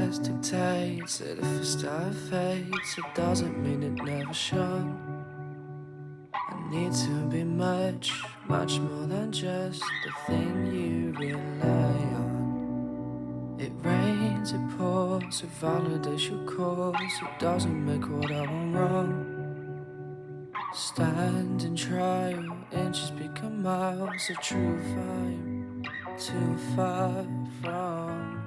eyes dictates that if a star fades, it doesn't mean it never shone. I need to be much, much more than just the thing you rely on. It rains, it pours, it validates your cause, it doesn't make what I want wrong. Stand in trial, inches become miles, a true vibe, too far from.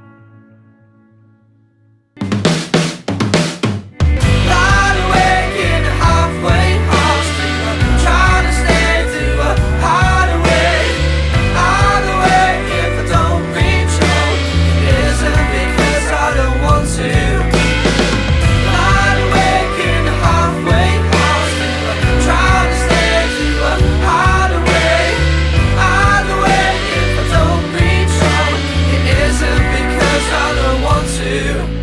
Light awake in a halfway house, trying to stay to a hideaway. Either way, if I don't reach home, it isn't because I don't want to. Light awake in a halfway house, trying to stay to a hideaway. Either way, if I don't reach home, it isn't because I don't want to.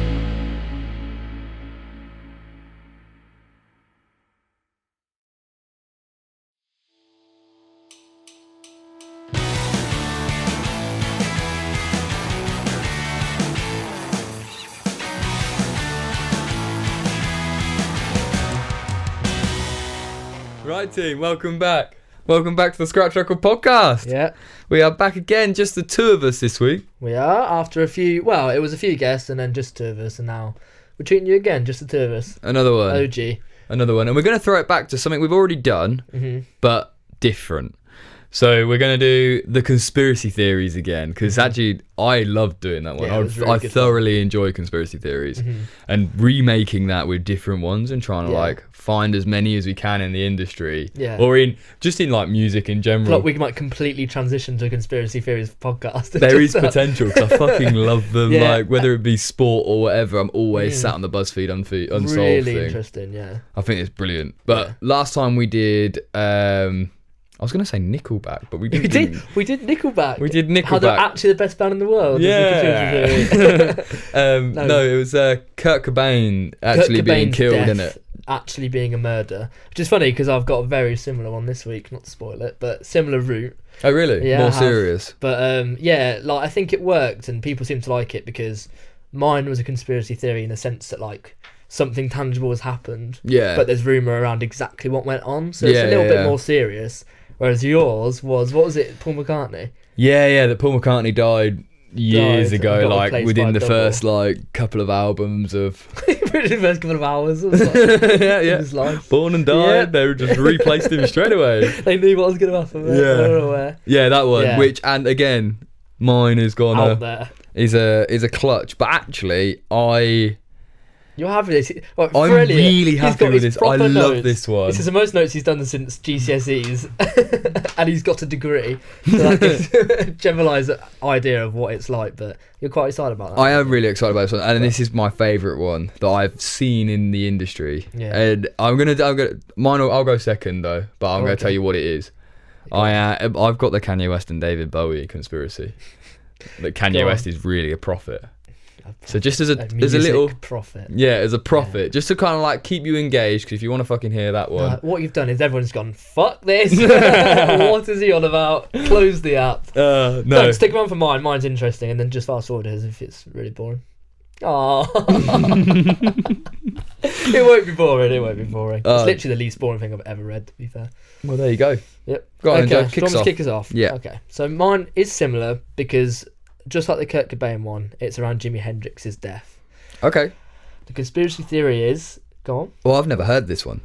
Right, team, welcome back. Welcome back to the Scratch Record podcast. Yeah, We are back again, just the two of us this week. we are. After a few, well, it was a few guests and then just two of us, and now we're treating you again, just the two of us. Another one. OG. Another one. And we're going to throw it back to something we've already done, but different. So we're going to do the conspiracy theories again, because actually I love doing that one. Yeah, it was really I good thoroughly enjoy conspiracy theories and remaking that with different ones and trying to like find as many as we can in the industry or in just in like music in general. Like we might completely transition to a conspiracy theories podcast. There is potential because I fucking love them. Yeah. Like whether it be sport or whatever, I'm always sat on the BuzzFeed Unsolved really thing. interesting, yeah. I think it's brilliant. But last time we did, I was going to say Nickelback, but we didn't. We did Nickelback. We did Nickelback. How they're actually the best band in the world. Yeah. No, it was Kurt Cobain actually being killed, in it. Actually being a murder, which is funny because I've got a very similar one this week. Not to spoil it, but similar route. Oh, really? Yeah, More I have. serious. But yeah, like I think it worked, and people seem to like it because mine was a conspiracy theory in the sense that like something tangible has happened. Yeah. But there's rumour around exactly what went on, so it's a little bit more serious. Whereas yours was, what was it, Paul McCartney? Yeah, that Paul McCartney died years and ago, got like replaced within by the double. first like couple of albums of Within the first couple of hours. It was like, yeah. his life. Born and died. Yeah. They just replaced him straight away. They knew what was going to happen. Mate. Yeah. They were aware. Yeah, that one. Yeah. Which, and again, mine has gone Out there. is a clutch. But actually, You're happy with this? Well, I'm brilliant. really He's happy got with his this. I proper love notes. this one. This is the most notes he's done since GCSEs, and he's got a degree. So that gives a generalised idea of what it's like. But you're quite excited about that. I am really excited about this one, and this is my favourite one that I've seen in the industry. Yeah. And I'm gonna mine. I'll go second though, but I'm gonna tell you what it is. I've got the Kanye West and David Bowie conspiracy. That Kanye West is really a prophet. So just as a little prophet. Yeah, as a prophet, just to kind of like keep you engaged, because if you want to fucking hear that one, What you've done is everyone's gone, fuck this. What is he on about? Close the app. no, Don't stick around for mine. Mine's interesting, and then just fast forward as if it's really boring. Oh, it won't be boring. It won't be boring. It's literally the least boring thing I've ever read. To be fair. well there you go. Yep. Go on, okay. Joe, Do you want me to kick us off? Yeah. Okay. So mine is similar because just like the Kurt Cobain one, it's around Jimi Hendrix's death. Okay. The conspiracy theory is, go on. Well, I've never heard this one.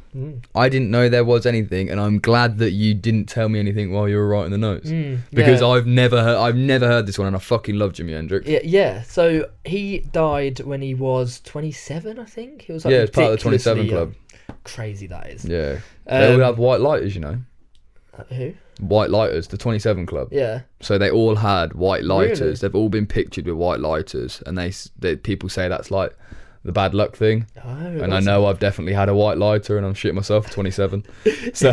I didn't know there was anything, and I'm glad that you didn't tell me anything while you were writing the notes, because yeah. I've never heard this one, and I fucking love Jimi Hendrix. Yeah. So he died when he was 27, I think. He was like Yeah, it's part of the 27 ridiculously club. young. Crazy that is. Yeah, they all have white lighters, you know. Who? White lighters, the 27 club. Yeah. So they all had white lighters. Really? They've all been pictured with white lighters, and they people say that's like the bad luck thing. Oh, And I know I've definitely had a white lighter, and I'm shitting myself at 27. So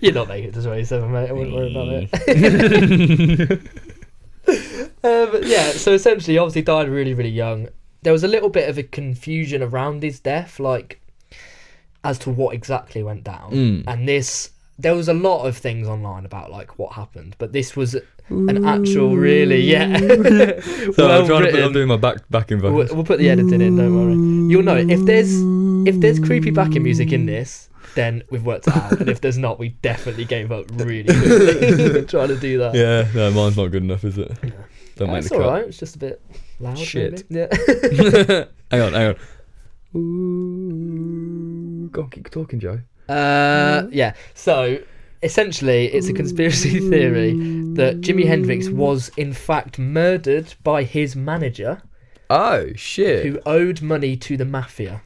you're not making it to 27, mate. I wouldn't worry about it. But yeah, so essentially, obviously died really, really young. There was a little bit of a confusion around his death, like as to what exactly went down. And this there was a lot of things online about like what happened, but this was an actual really So I'm written. doing my backing vocals. We'll put the editing in, don't worry. You'll know if there's creepy backing music in this, then we've worked it out, and if there's not, we definitely gave up really quickly trying to do that. Yeah, no, mine's not good enough, is it? Don't make It's the cut. alright, it's just a bit loud. Shit. Maybe. Yeah. Hang on. Ooh, go on, keep talking, Joe. Yeah. So essentially, it's a conspiracy theory that Jimi Hendrix was in fact murdered by his manager, Oh shit. who owed money to the mafia.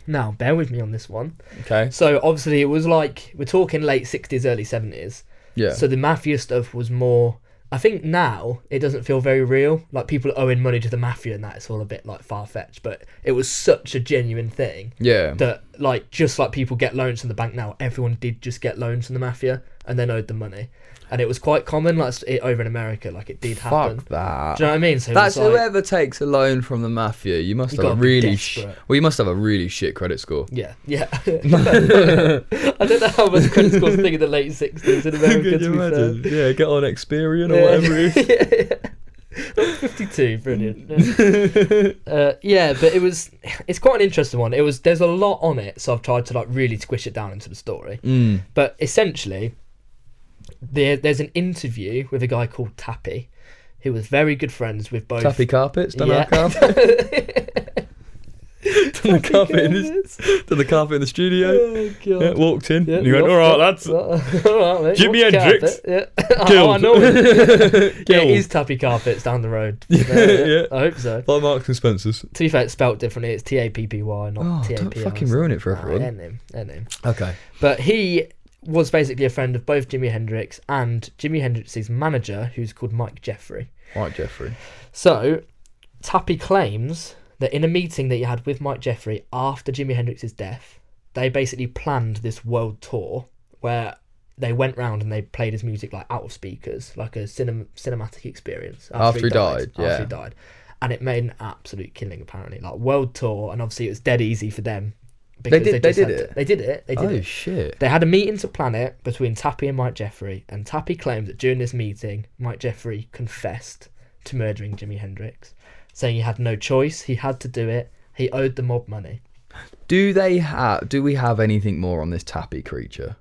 Now, bear with me on this one. Okay. So obviously, it was like we're talking late 60s, early 70s. Yeah. So the mafia stuff was more. I think now it doesn't feel very real. Like people owing money to the mafia and that, it's all a bit like far fetched. But it was such a genuine thing Yeah. that, like, just like people get loans from the bank now, everyone did just get loans from the mafia and then owed the money. And it was quite common, like over in America, like it did happen. Fuck that. Do you know what I mean? So it That's was like, whoever takes a loan from the mafia. You must You have a gotta be really desperate. well. You must have a really shit credit score. Yeah. I don't know how much credit scores thing in the late 60s in America. Can To you be imagine? fair. Yeah, get on Experian or whatever it is. Yeah. 52, brilliant. Yeah, but it's quite an interesting one. There's a lot on it, so I've tried to like really squish it down into the story. But essentially, there's an interview with a guy called Tappy, who was very good friends with both. Taffy carpets, done our carpet. Done the carpet in the studio. Oh, God. Yeah, walked in. Yeah, and you went, all right, lads. All right, mate. Jimi What's Hendrix. carpet? Yeah. Killed. Oh, I know him. Yeah, Killed. it is Tappy Carpets down the road. Yeah. I hope so. Like Marks and Spencer's. To be fair, it's spelt differently. It's Tappy, not Oh, Taps. don't fucking ruin it for everyone. Their name. Okay. But he was basically a friend of both Jimi Hendrix and Jimi Hendrix's manager, who's called Mike Jeffrey. Right, Jeffrey. So, Tappy claims that in a meeting that he had with Mike Jeffrey after Jimi Hendrix's death, they basically planned this world tour where they went round and they played his music like out of speakers, like a cinematic experience. After he died. And it made an absolute killing, apparently. Like, world tour, and obviously it was dead easy for them. They because did They did it. Oh, shit. They had a meeting to plan it between Tappy and Mike Jeffrey, and Tappy claims that during this meeting, Mike Jeffrey confessed to murdering Jimi Hendrix, saying he had no choice, he had to do it, he owed the mob money. Do we have anything more on this Tappy creature?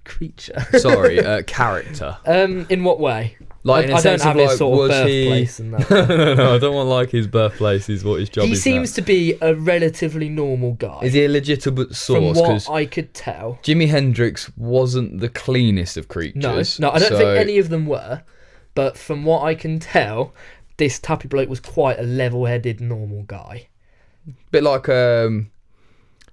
Creature. Sorry, character. In what way? Like, in a I sense don't have of, his like, sort of was he- birthplace and that. No, I don't want like his birthplace. Is what his job He is. seems now. to be a relatively normal guy. Is he a legitimate source? From what 'Cause I could tell. Jimi Hendrix wasn't the cleanest of creatures. No, I don't think any of them were. But from what I can tell, this Tappy bloke was quite a level-headed, normal guy. Bit like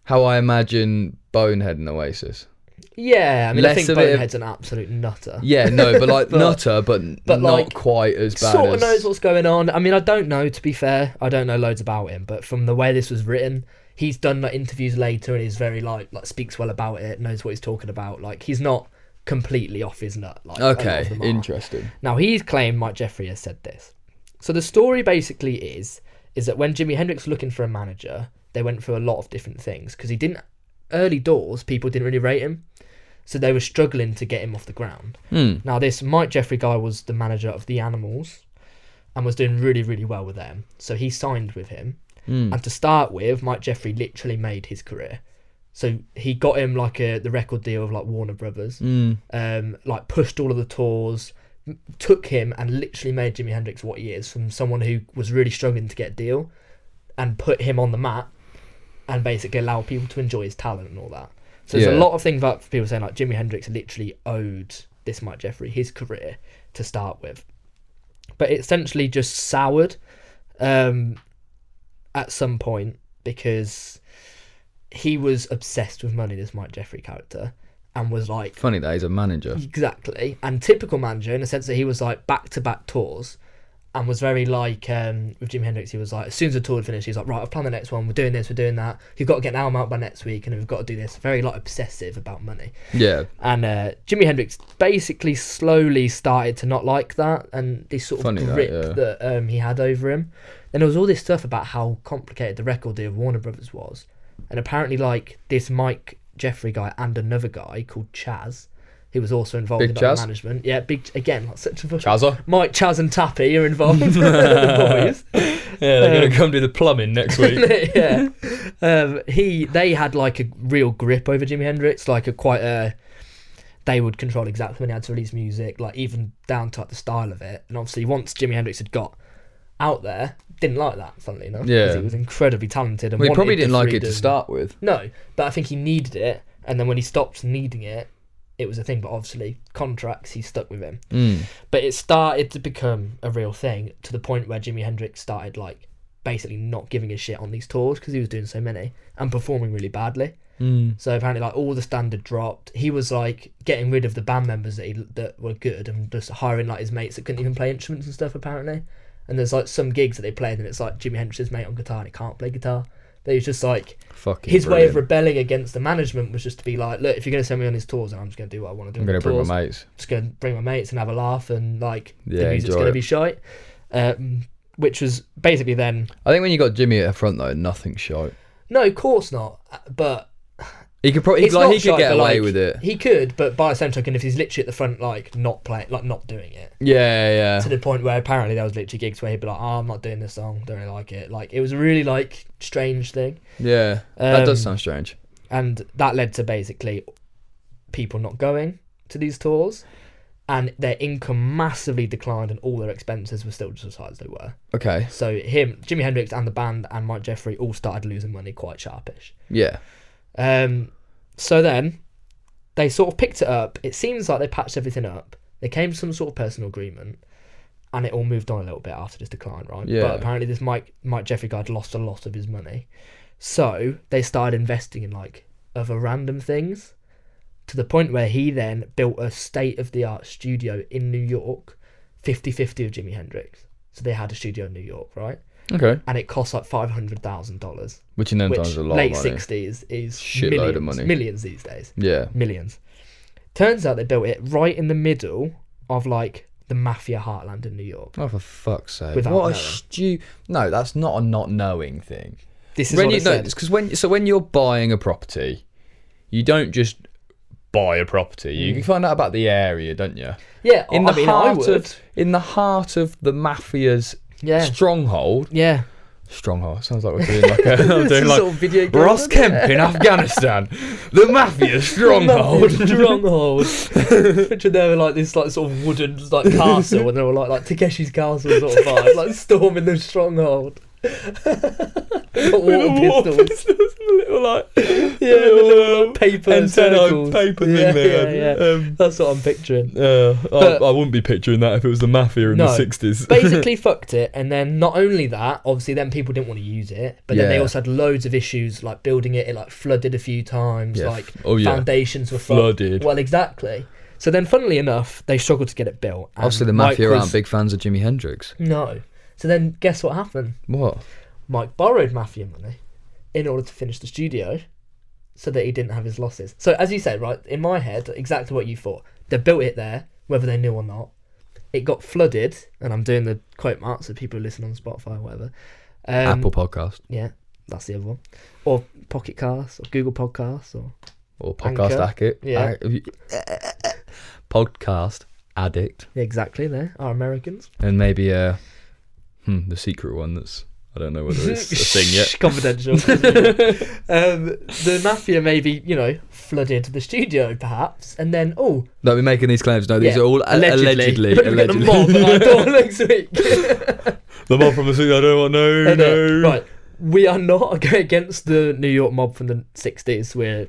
how I imagine Bonehead and Oasis. Yeah, I mean, I Less think of it- Bonehead's an absolute nutter. Yeah, no, but like But- nutter, but not like, quite as bad. Sort of as... knows what's going on. I mean, I don't know, to be fair. I don't know loads about him, but from the way this was written, he's done like interviews later and he's very like speaks well about it, knows what he's talking about. Like, he's not completely off his nut. Like, a lot Okay, of them are. interesting. Now, he's claimed Mike Jeffrey has said this. So the story basically is that when Jimi Hendrix was looking for a manager, they went through a lot of different things because he didn't. Early doors, people didn't really rate him, so they were struggling to get him off the ground. Now, this Mike Jeffrey guy was the manager of the Animals and was doing really, really well with them. So he signed with him. And to start with, Mike Jeffrey literally made his career. So he got him like the record deal of like Warner Brothers, like pushed all of the tours, took him and literally made Jimi Hendrix what he is, from someone who was really struggling to get a deal, and put him on the map and basically allow people to enjoy his talent and all that. So there's a lot of things about people saying like Jimi Hendrix literally owed this Mike Jeffrey his career to start with. But it essentially just soured at some point because he was obsessed with money, this Mike Jeffrey character, and was like... Funny that he's a manager. Exactly. And typical manager in the sense that he was like back-to-back tours and was very like, with Jimi Hendrix, he was like, as soon as the tour had finished, he's like, right, I've planned the next one, we're doing this, we're doing that, you've got to get an album out by next week, and we've got to do this. Very like obsessive about money. Yeah. And Jimi Hendrix basically slowly started to not like that, and this sort of grip that he had over him. Then there was all this stuff about how complicated the record deal of Warner Brothers was. And apparently, like, this Mike Jeffrey guy and another guy called Chaz, who was also involved Big in Chaz? management. Yeah, big again, like such a Chazza? Mike, Chaz, and Tappy are involved. The boys. Yeah, they're going to come do the plumbing next week. Yeah. They had like a real grip over Jimi Hendrix, like they would control exactly when he had to release music, like even down to like the style of it. And obviously once Jimi Hendrix had got out there, didn't like that, funnily enough. Yeah. Because he was incredibly talented and Well, he wanted probably the didn't like it to freedom. start with. No, but I think he needed it, and then when he stopped needing it, it was a thing. But obviously contracts, he stuck with him. But it started to become a real thing to the point where Jimi Hendrix started like basically not giving a shit on these tours because he was doing so many and performing really badly. So apparently like all the standard dropped. He was like getting rid of the band members that were good and just hiring like his mates that couldn't even play instruments and stuff apparently. And there's like some gigs that they played and it's like Jimi Hendrix's mate on guitar and he can't play guitar. But he's just like Fucking his way of brilliant. rebelling against the management was just to be like, look, if you're going to send me on these tours, then I'm just going to do what I want to do. I'm going to bring tours. my mates. Just going to bring my mates and have a laugh and like Yeah, the music's enjoy going to it. be shite. Which was basically then, I think when you got Jimmy at the front though, nothing's shite. no, of course not. But He could probably it's not he could shite, get but, away like, with it. He could, but by the same token, if he's literally at the front, like not playing, like not doing it, Yeah. to the point where apparently there was literally gigs where he'd be like, "Oh, I'm not doing this song, don't really like it." Like it was a really like strange thing, Yeah. That does sound strange. and that led to basically people not going to these tours, and their income massively declined, and all their expenses were still just as high as they were. Okay. So Jimi Hendrix, and the band, and Mike Jeffrey all started losing money quite sharpish. Yeah. So then they sort of picked it up. It seems like they patched everything up. They came to some sort of personal agreement, and it all moved on a little bit after this decline, right? Yeah. But apparently this Mike Jeffrey guy had lost a lot of his money. So they started investing in like other random things to the point where he then built a state-of-the-art studio in New York, 50-50 of Jimi Hendrix. So they had a studio in New York, right? Okay. And it cost like $500,000. Which in them Which times is a lot late of money. 60s is Shitload millions, of money. millions these days. Yeah. Millions. Turns out they built it right in the middle of like the mafia heartland in New York. Oh, for fuck's sake! Without What a knowing. No, that's not a not knowing thing. This is When what you it said. because when you're buying a property, you don't just buy a property. You can find out about the area, don't you? Yeah, In I the mean, I heart would. of the mafia's Yeah. stronghold. Yeah. Stronghold. Sounds like we're doing like I'm It's doing a like sort of video game, Ross isn't Kemp in Afghanistan. The mafia stronghold. Stronghold. Picture there like this like sort of wooden like castle, and they were like Takeshi's castle sort of vibe, like storming the stronghold. Got water pistols. Little like Little paper antenna circles. paper thing Yeah, there. yeah. That's what I'm picturing. I wouldn't be picturing that if it was the mafia in the 60s. Basically fucked it, and then not only that, obviously then people didn't want to use it, but then they Yeah. also had loads of issues like building it. It like flooded a few times, Yeah. like Oh, yeah. foundations were Flooded. Well, exactly. So then, funnily enough, they struggled to get it built. and Obviously, the Mike mafia was- aren't big fans of Jimi Hendrix. No. So then, guess what happened? What? Mike borrowed mafia money in order to finish the studio, so that he didn't have his losses. So as you said, right, in my head, exactly what you thought. They built it there, whether they knew or not. It got flooded, and I'm doing the quote marks so people who listen on Spotify or whatever. Apple Podcast Yeah, that's the other one. Or Pocket Casts, or Google Podcasts, or Podcast Anchor. Addict. Yeah. Podcast Addict, exactly, there are Americans. and maybe the secret one that's I don't know whether it's a thing yet. Confidential. The mafia maybe, flooded the studio perhaps, and then, Don't be making these claims. No, these are all allegedly. We're gonna mob at our door next week. The mob from the city. I don't want no. Right, we are not going against the New York mob from the 60s. We're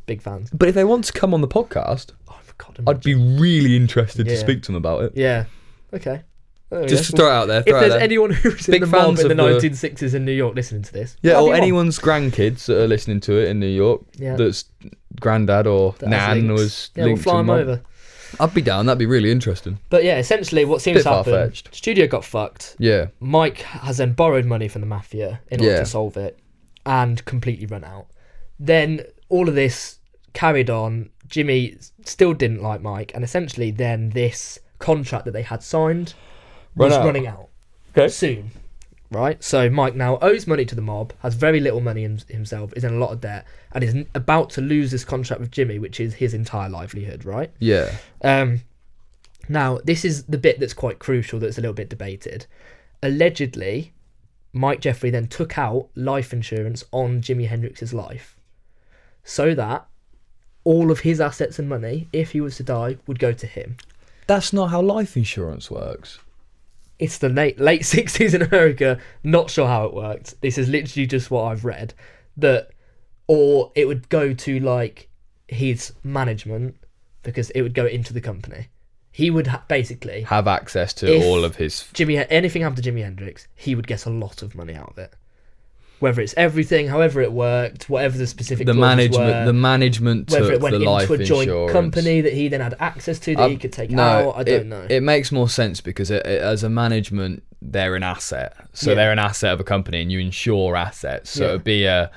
big fans. But if they want to come on the podcast, Oh, God, I'd be really interested to Yeah. speak to them about it. Yeah. Okay. There we Just go. to throw it out there. If there's there. anyone who's Big in the mob fans in the of the- 1960s in New York listening to this, Yeah, have or you on? anyone's grandkids that are listening to it in New York, Yeah. that's granddad or That has nan links. was Yeah, we'll linked fly to them mob. over. I'd be down. That'd be really interesting. But yeah, essentially what seems Bit to happen, far-fetched. studio got fucked. Yeah. Mike has then borrowed money from the mafia in order Yeah. to solve it, and completely run out. Then all of this carried on. Jimmy still didn't like Mike, and essentially then this contract that they had signed was Run out. running out Okay. soon. right? So Mike now owes money to the mob, has very little money himself, is in a lot of debt, and is about to lose this contract with Jimmy, which is his entire livelihood, right? Yeah. Now, this is the bit that's quite crucial, that's a little bit debated. Allegedly, Mike Jeffrey then took out life insurance on Jimi Hendrix's life so that all of his assets and money, if he was to die, would go to him. That's not how life insurance works. It's the late 60s in America. Not sure how it worked. This is literally just what I've read. Or it would go to like his management because it would go into the company. He would basically have access to all of his... anything happened to Jimi Hendrix, he would get a lot of money out of it. Whether it's everything, however it worked, whatever the specific the management took whether it went the life into a joint insurance company that he then had access to that he could take out. I don't know. It makes more sense because as a management, they're an asset. So they're an asset of a company, and you insure assets. So it'd be a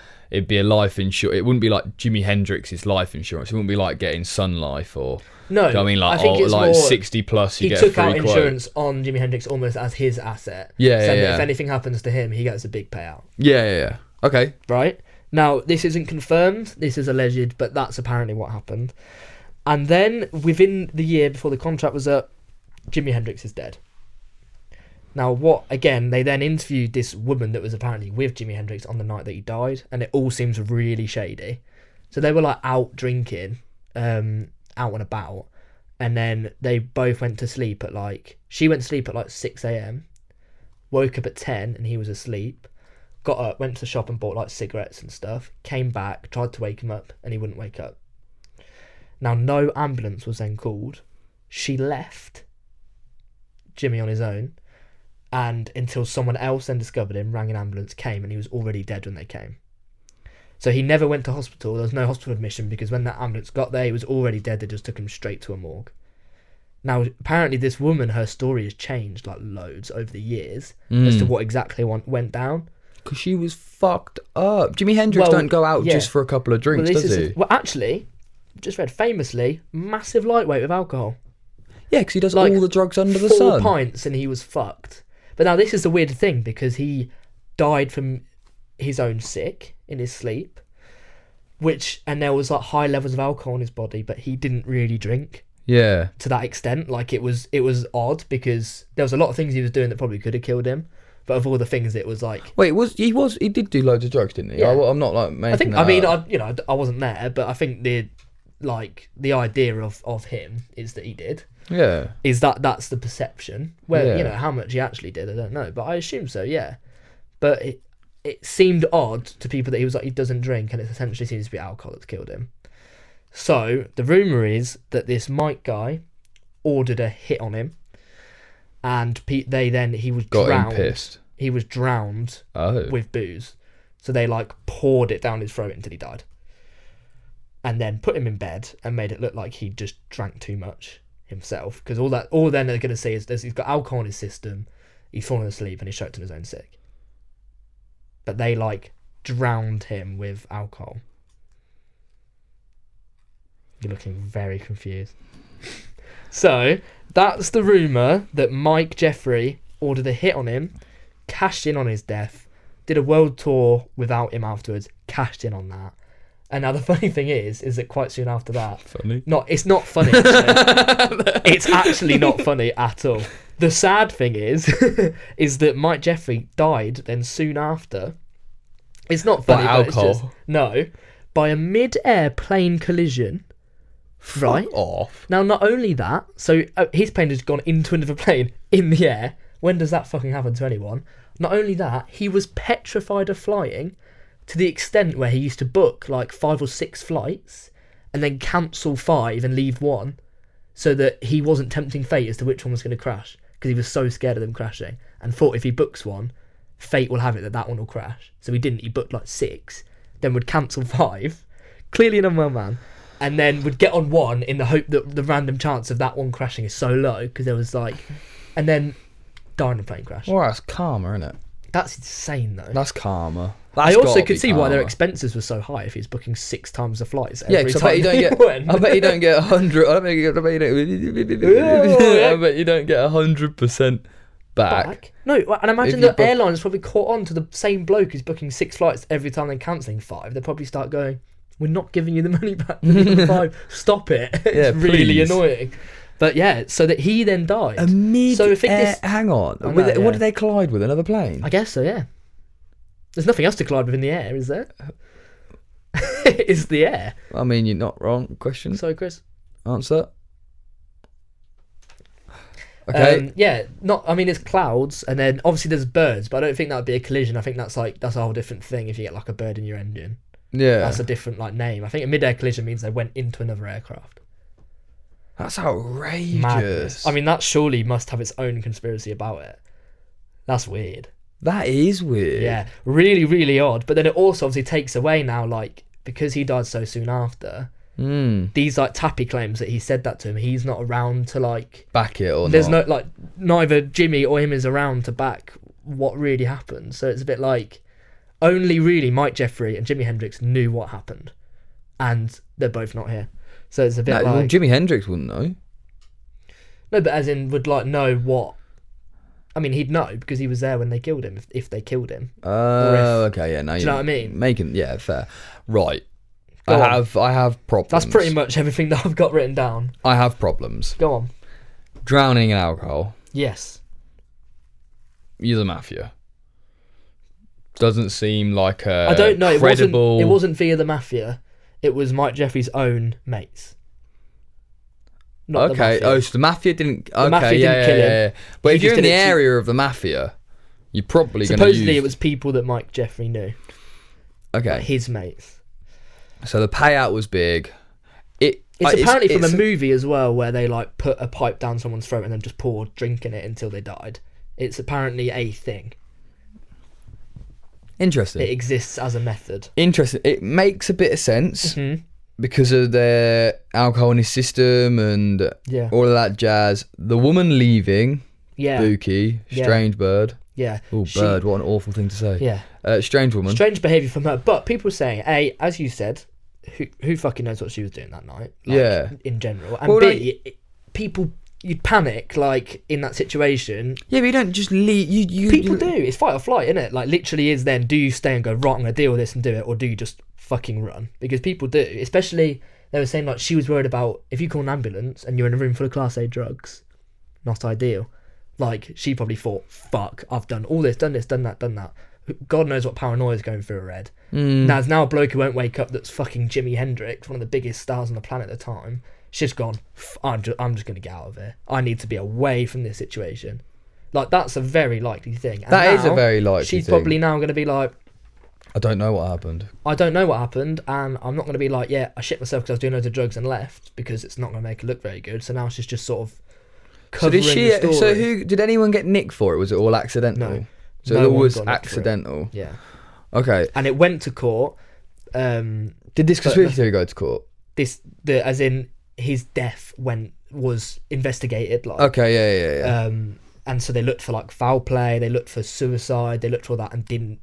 life insurance. It wouldn't be like Jimi Hendrix's life insurance. It wouldn't be like getting Sun Life or... No, do you know what I mean, like, I think it's more 60 plus, you get a free quote. He took out insurance on Jimi Hendrix almost as his asset. Yeah. If anything happens to him, he gets a big payout. Yeah. Okay. Right? Now, this isn't confirmed. This is alleged, but that's apparently what happened. And then, within the year before the contract was up, Jimi Hendrix is dead. Now, they then interviewed this woman that was apparently with Jimi Hendrix on the night that he died, and it all seems really shady. So they were like out drinking, out and about, and then they both went to sleep at she went to sleep at 6 a.m, woke up at 10 and he was asleep, got up, went to the shop and bought cigarettes and stuff, came back, tried to wake him up, and he wouldn't wake up. Now, no ambulance was then called. She left Jimmy on his own, and until someone else then discovered him, rang an ambulance, came, and he was already dead when they came. So he never went to hospital. There was no hospital admission because when that ambulance got there, he was already dead. They just took him straight to a morgue. Now, apparently this woman, her story has changed loads over the years as to what exactly went down. Because she was fucked up. Jimi Hendrix don't go out just for a couple of drinks, does he? Well, actually, just read famously, massive lightweight with alcohol. Yeah, because he does all the drugs under the 4 sun. 4 pints and he was fucked. But now this is the weird thing because he died from his own sick in his sleep, and there was high levels of alcohol in his body, but he didn't really drink. Yeah. To that extent, it was odd because there was a lot of things he was doing that probably could have killed him, but of all the things it was he did do loads of drugs, didn't he? Yeah. I'm not making that up. I wasn't there, but I think the idea of him is that he did. Yeah. Is that's the perception. How much he actually did, I don't know, but I assume so. Yeah. But it seemed odd to people that he doesn't drink, and it essentially seems to be alcohol that's killed him. So the rumour is that this Mike guy ordered a hit on him, and he was drowned. Him pissed. He was drowned with booze, so they poured it down his throat until he died, and then put him in bed and made it look like he just drank too much himself. Because all then they're going to say is he's got alcohol in his system, he's fallen asleep, and he's choked on his own sick. But they drowned him with alcohol. You're looking very confused. So that's the rumour that Mike Jeffrey ordered a hit on him, cashed in on his death, did a world tour without him afterwards, cashed in on that. And now the funny thing is that quite soon after that... Funny? It's not funny, actually. It's actually not funny at all. The sad thing is that Mike Jeffrey died then soon after. It's not funny, by alcohol. It's just... by a mid-air plane collision. Right? Fuck off. Now, not only that, so his plane has gone into another plane in the air. When does that fucking happen to anyone? Not only that, he was petrified of flying to the extent where he used to book 5 or 6 flights and then cancel 5 and leave 1 so that he wasn't tempting fate as to which one was going to crash because he was so scared of them crashing and thought if he books one, fate will have it that one will crash. So he didn't. He booked 6, then would cancel 5, clearly an unwell man, and then would get on 1 in the hope that the random chance of that one crashing is so low because there was and then die in a plane crash. Well, that's karma, isn't it? That's insane though. That's karma. I also could see why their expenses were so high if he's booking 6 times the flights every time. I bet you don't get 100. I bet you don't get 100%. back. No, and imagine If you the airlines probably caught on to the same bloke who's booking 6 flights every time they're cancelling 5. They'd probably start going, "We're not giving you the money back for the other 5. Stop it." It's really please. annoying. But yeah, so that he then died. A mid So I think this- hang on. I know, What yeah. did they collide with? Another plane? I guess so, yeah. There's nothing else to collide with in the air, is there? It's the air. I mean, you're not wrong. Question. Sorry, Chris. Answer. Okay. I mean, it's clouds, and then obviously there's birds, but I don't think that would be a collision. I think that's a whole different thing if you get like a bird in your engine. yeah. That's a different like name. I think a mid-air collision means they went into another aircraft. That's outrageous. Madness. I mean, that surely must have its own conspiracy about it. That's weird. that is weird. Yeah, really, really odd. But then it also obviously takes away now, like, because he died so soon after, these like Tappy claims that he said that to him, he's not around to like Back it or there's not. no like neither Jimmy or him is around to back what really happened. So it's a bit like only really Mike Jeffrey and Jimi Hendrix knew what happened, and they're both not here. So it's a bit Well, like Jimi Hendrix wouldn't know. no, but as in would like know what. I mean, he'd know because he was there when they killed him. If they killed him, Oh, okay, yeah. No, do you know what I mean? Making fair. Right. Go I on. have problems. That's pretty much everything that I've got written down. I have problems. Go on. Drowning in alcohol. Yes. You're the mafia. Doesn't seem like a I don't know. credible. It wasn't via the mafia. It was Mike Jeffrey's own mates. Not the Okay. mafia. Oh, so the mafia didn't. Okay. mafia yeah, didn't kill him. yeah. But He if you're just in the did it to- area of the mafia, you're probably going to use. Supposedly, it was people that Mike Jeffrey knew. Okay. Like his mates. So the payout was big. It's apparently from it's- a movie as well, where they like put a pipe down someone's throat and then just poured drink in it until they died. It's apparently a thing. Interesting. It exists as a method. Interesting. It makes a bit of sense Mhm. because of their alcohol in his system and Yeah. all of that jazz. The woman leaving, Yeah. Buki, Yeah. strange bird. Yeah. Oh, She- bird, what an awful thing to say. Yeah. Strange woman. Strange behaviour from her, but people were saying, A, as you said, who fucking knows what she was doing that night? Like, Yeah. In general, and Well, B, people you'd panic like in that situation. Yeah, but you don't just leave. You People do. It's fight or flight, isn't it? Like literally, is then do you stay and go right? I'm gonna deal with this and do it, or do you just fucking run? Because people do. Especially they were saying like she was worried about if you call an ambulance and you're in a room full of Class A drugs, not ideal. Like she probably thought, fuck, I've done all this, done that. God knows what paranoia is going through her head. Now, there's now a bloke who won't wake up that's fucking Jimi Hendrix, one of the biggest stars on the planet at the time. She's gone, I'm just going to get out of here. I need to be away from this situation. Like, that's a very likely thing. And That is a now, very likely she's thing. probably now going to be like, I don't know what happened. I don't know what happened, and I'm not going to be like, yeah, I shit myself because I was doing loads of drugs and left, because it's not going to make her look very good. So now she's just sort of So covering did she? the story. So who did anyone get nicked for it? Was it all accidental? No. So No it one was got nicked for it. accidental. Yeah. Okay. And it went to court. Did this conspiracy theory go to court? As in his death was investigated. Like, Okay. Yeah. and so they looked for like foul play, they looked for suicide, they looked for all that and didn't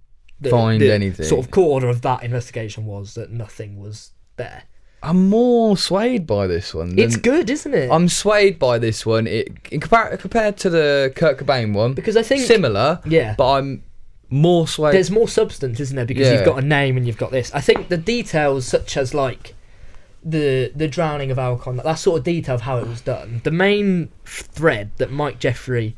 Find anything. Sort of court order of that investigation was that nothing was there. I'm more swayed by this one. It's good, isn't it? I'm swayed by this one. Compared to the Kurt Cobain one, Because I think similar. Yeah. But I'm more swayed. There's more substance, isn't there? Because Yeah. you've got a name and you've got this. I think the details, such as like the drowning of Alcon, that sort of detail of how it was done. The main thread that Mike Jeffrey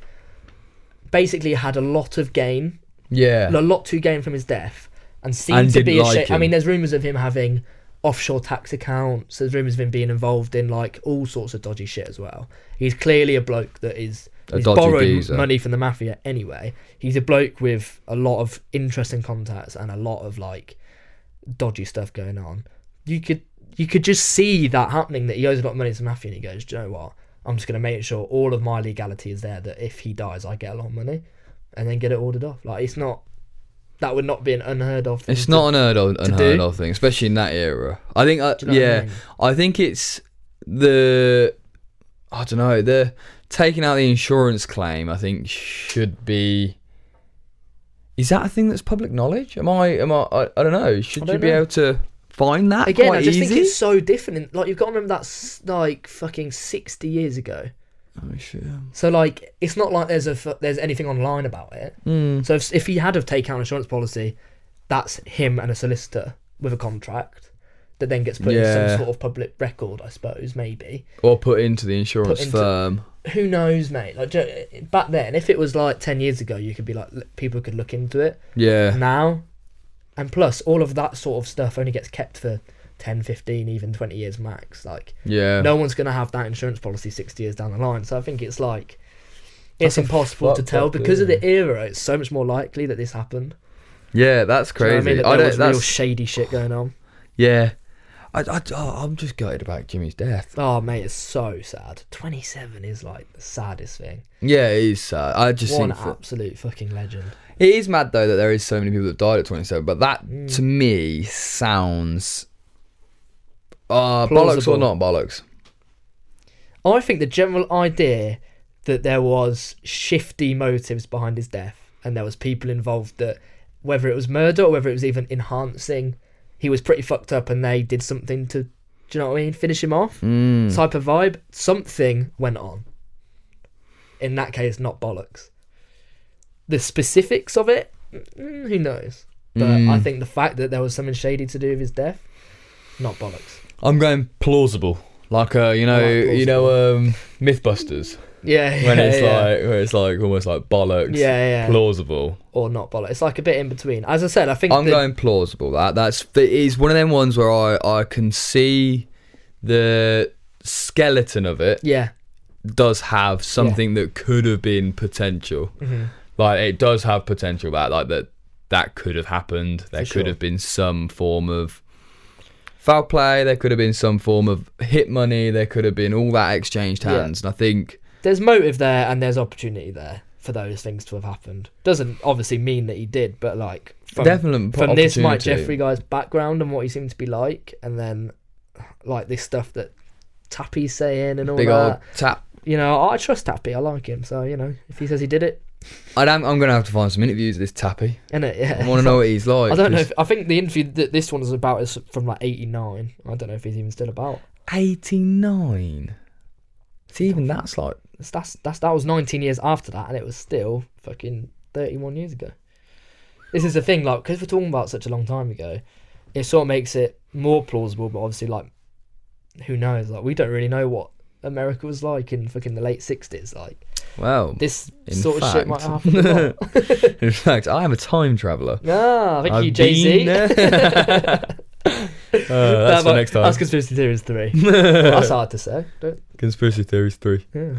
basically had a lot of gain, Yeah. a lot to gain from his death, and seemed And to be didn't like ashamed. I him. mean, there's rumours of him having offshore tax accounts. There's rumours of him being involved in like all sorts of dodgy shit as well. He's clearly a bloke that is. A He's dodgy borrowed geezer. money from the mafia anyway. He's a bloke with a lot of interesting contacts and a lot of like dodgy stuff going on. You could just see that happening, that he owes a lot of money to the mafia and he goes, do you know what? I'm just going to make sure all of my legality is there, that if he dies, I get a lot of money, and then get it ordered off. Like, it's not, that would not be an unheard of thing. It's not an unheard do. of thing, especially in that era. I think, Do you know what I mean? I think it's the taking out the insurance claim. I think should be. Is that a thing that's public knowledge? I don't know. Should you be able to find that Again, quite I just easy? think it's so different. Like, you've got to remember that's like fucking 60 years ago. Oh shit. So like, it's not like there's anything online about it. So if he had have taken out an insurance policy, that's him and a solicitor with a contract that then gets put in some sort of public record, I suppose, maybe. Or put into the insurance firm. Who knows, mate? Like, back then, if it was like 10 years ago, you could be like, people could look into it. Yeah. Now, and plus, all of that sort of stuff only gets kept for 10, 15, even 20 years max. Like, no one's going to have that insurance policy 60 years down the line. So I think it's like, it's impossible to tell. Because of the era, it's so much more likely that this happened. Yeah, that's crazy. Do you know what I mean? That there was real shady shit going on. Yeah. I'm just gutted about Jimmy's death. Oh, mate, it's so sad. 27 is like the saddest thing. Yeah, it is sad. I just One think absolute fucking legend. It is mad though that there is so many people that died at 27, but that to me sounds bollocks or not bollocks. I think the general idea that there was shifty motives behind his death and there was people involved that, whether it was murder or whether it was even enhancing, he was pretty fucked up and they did something to, do you know what I mean, finish him off? Type of vibe. Something went on. In that case, not bollocks. The specifics of it, who knows? But I think the fact that there was something shady to do with his death, not bollocks. I'm going plausible. Like Mythbusters. Yeah, where it's like almost like bollocks. Yeah. Plausible or not bollocks. It's like a bit in between. As I said, I think I'm going plausible. That is one of them ones where I can see the skeleton of it. Yeah, does have something that could have been potential. Like it does have potential that could have happened. There could have been some form of foul play. There could have been some form of hit money. There could have been all that exchanged hands. And I think there's motive there and there's opportunity there for those things to have happened. Doesn't obviously mean that he did, but like from this Mike Jeffrey guy's background and what he seemed to be like, and then like this stuff that Tappy's saying and all big that. Old Tap. You know, I trust Tappy. I like him. So, you know, if he says he did it, I'm going to have to find some interviews of this Tappy. Innit? Yeah. I want to know what he's like. I don't know. I think the interview that this one is about is from like 89. I don't know if he's even still about. 89? See, even that's like... That was 19 years after that, and it was still fucking 31 years ago. This is the thing, like, because we're talking about such a long time ago, it sort of makes it more plausible, but obviously, like, who knows? Like, we don't really know what America was like in fucking the late 60s. Like, well, this sort of shit might happen. In fact, I am a time traveller. Thank you, Jay-Z. That's for next time. That's Conspiracy Theories 3. Well, that's hard to say. Conspiracy Theories 3. Yeah.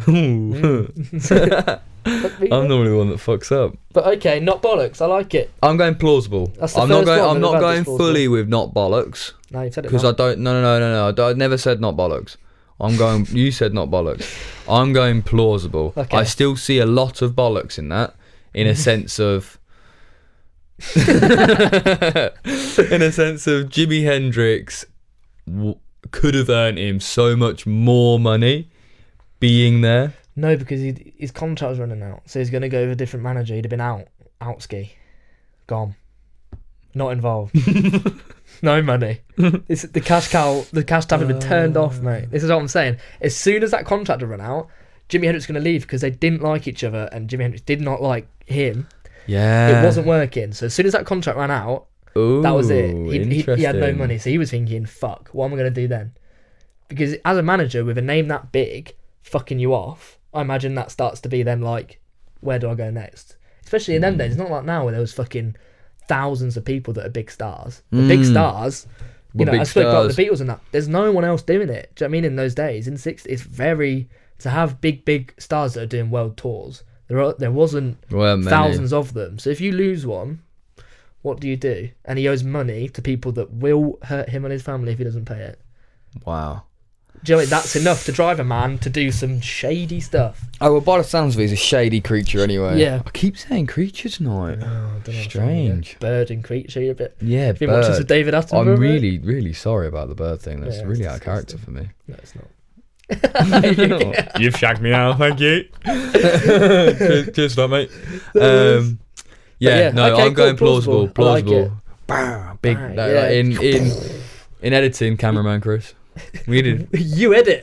I'm normally the one that fucks up. But okay, not bollocks. I like it. I'm going plausible. I'm not going fully with not bollocks. No, you said it. Because I don't. No. I never said not bollocks. I'm going. You said not bollocks. I'm going plausible. Okay. I still see a lot of bollocks in that, in a sense of. In a sense of Jimi Hendrix could have earned him so much more money being there. No, because his contract was running out, so he's going to go with a different manager. He'd have been out ski, gone, not involved, no money. It's the cash cow. The cash tap had been turned off, mate. This is what I'm saying. As soon as that contract had run out, Jimi Hendrix was going to leave because they didn't like each other, and Jimi Hendrix did not like him. Yeah, it wasn't working. So as soon as that contract ran out, that was it. He had no money, so he was thinking, "Fuck, what am I going to do then?" Because as a manager with a name that big, fucking you off, I imagine that starts to be then like, where do I go next? Especially in them days. It's not like now where there was fucking thousands of people that are big stars. The big stars, you know, I spoke about the Beatles and that. There's no one else doing it. Do you know what I mean? In those days, in the 60s, it's very to have big stars that are doing world tours. There wasn't thousands of them. So if you lose one, what do you do? And he owes money to people that will hurt him and his family if he doesn't pay it. Wow. Do you know what I mean? That's enough to drive a man to do some shady stuff. Oh, well, by the sounds of it, he's a shady creature anyway. Yeah. I keep saying creature tonight. Oh, I don't know. Strange. Bird and creature, you're a bit. Yeah, been watching some David Attenborough. I'm really, really sorry about the bird thing. That's really out of character for me. No, it's not. You've shagged me now, thank you. Cheers for that, mate. I'm going plausible. Like Bang, big. In editing, cameraman Chris. We needed You edit.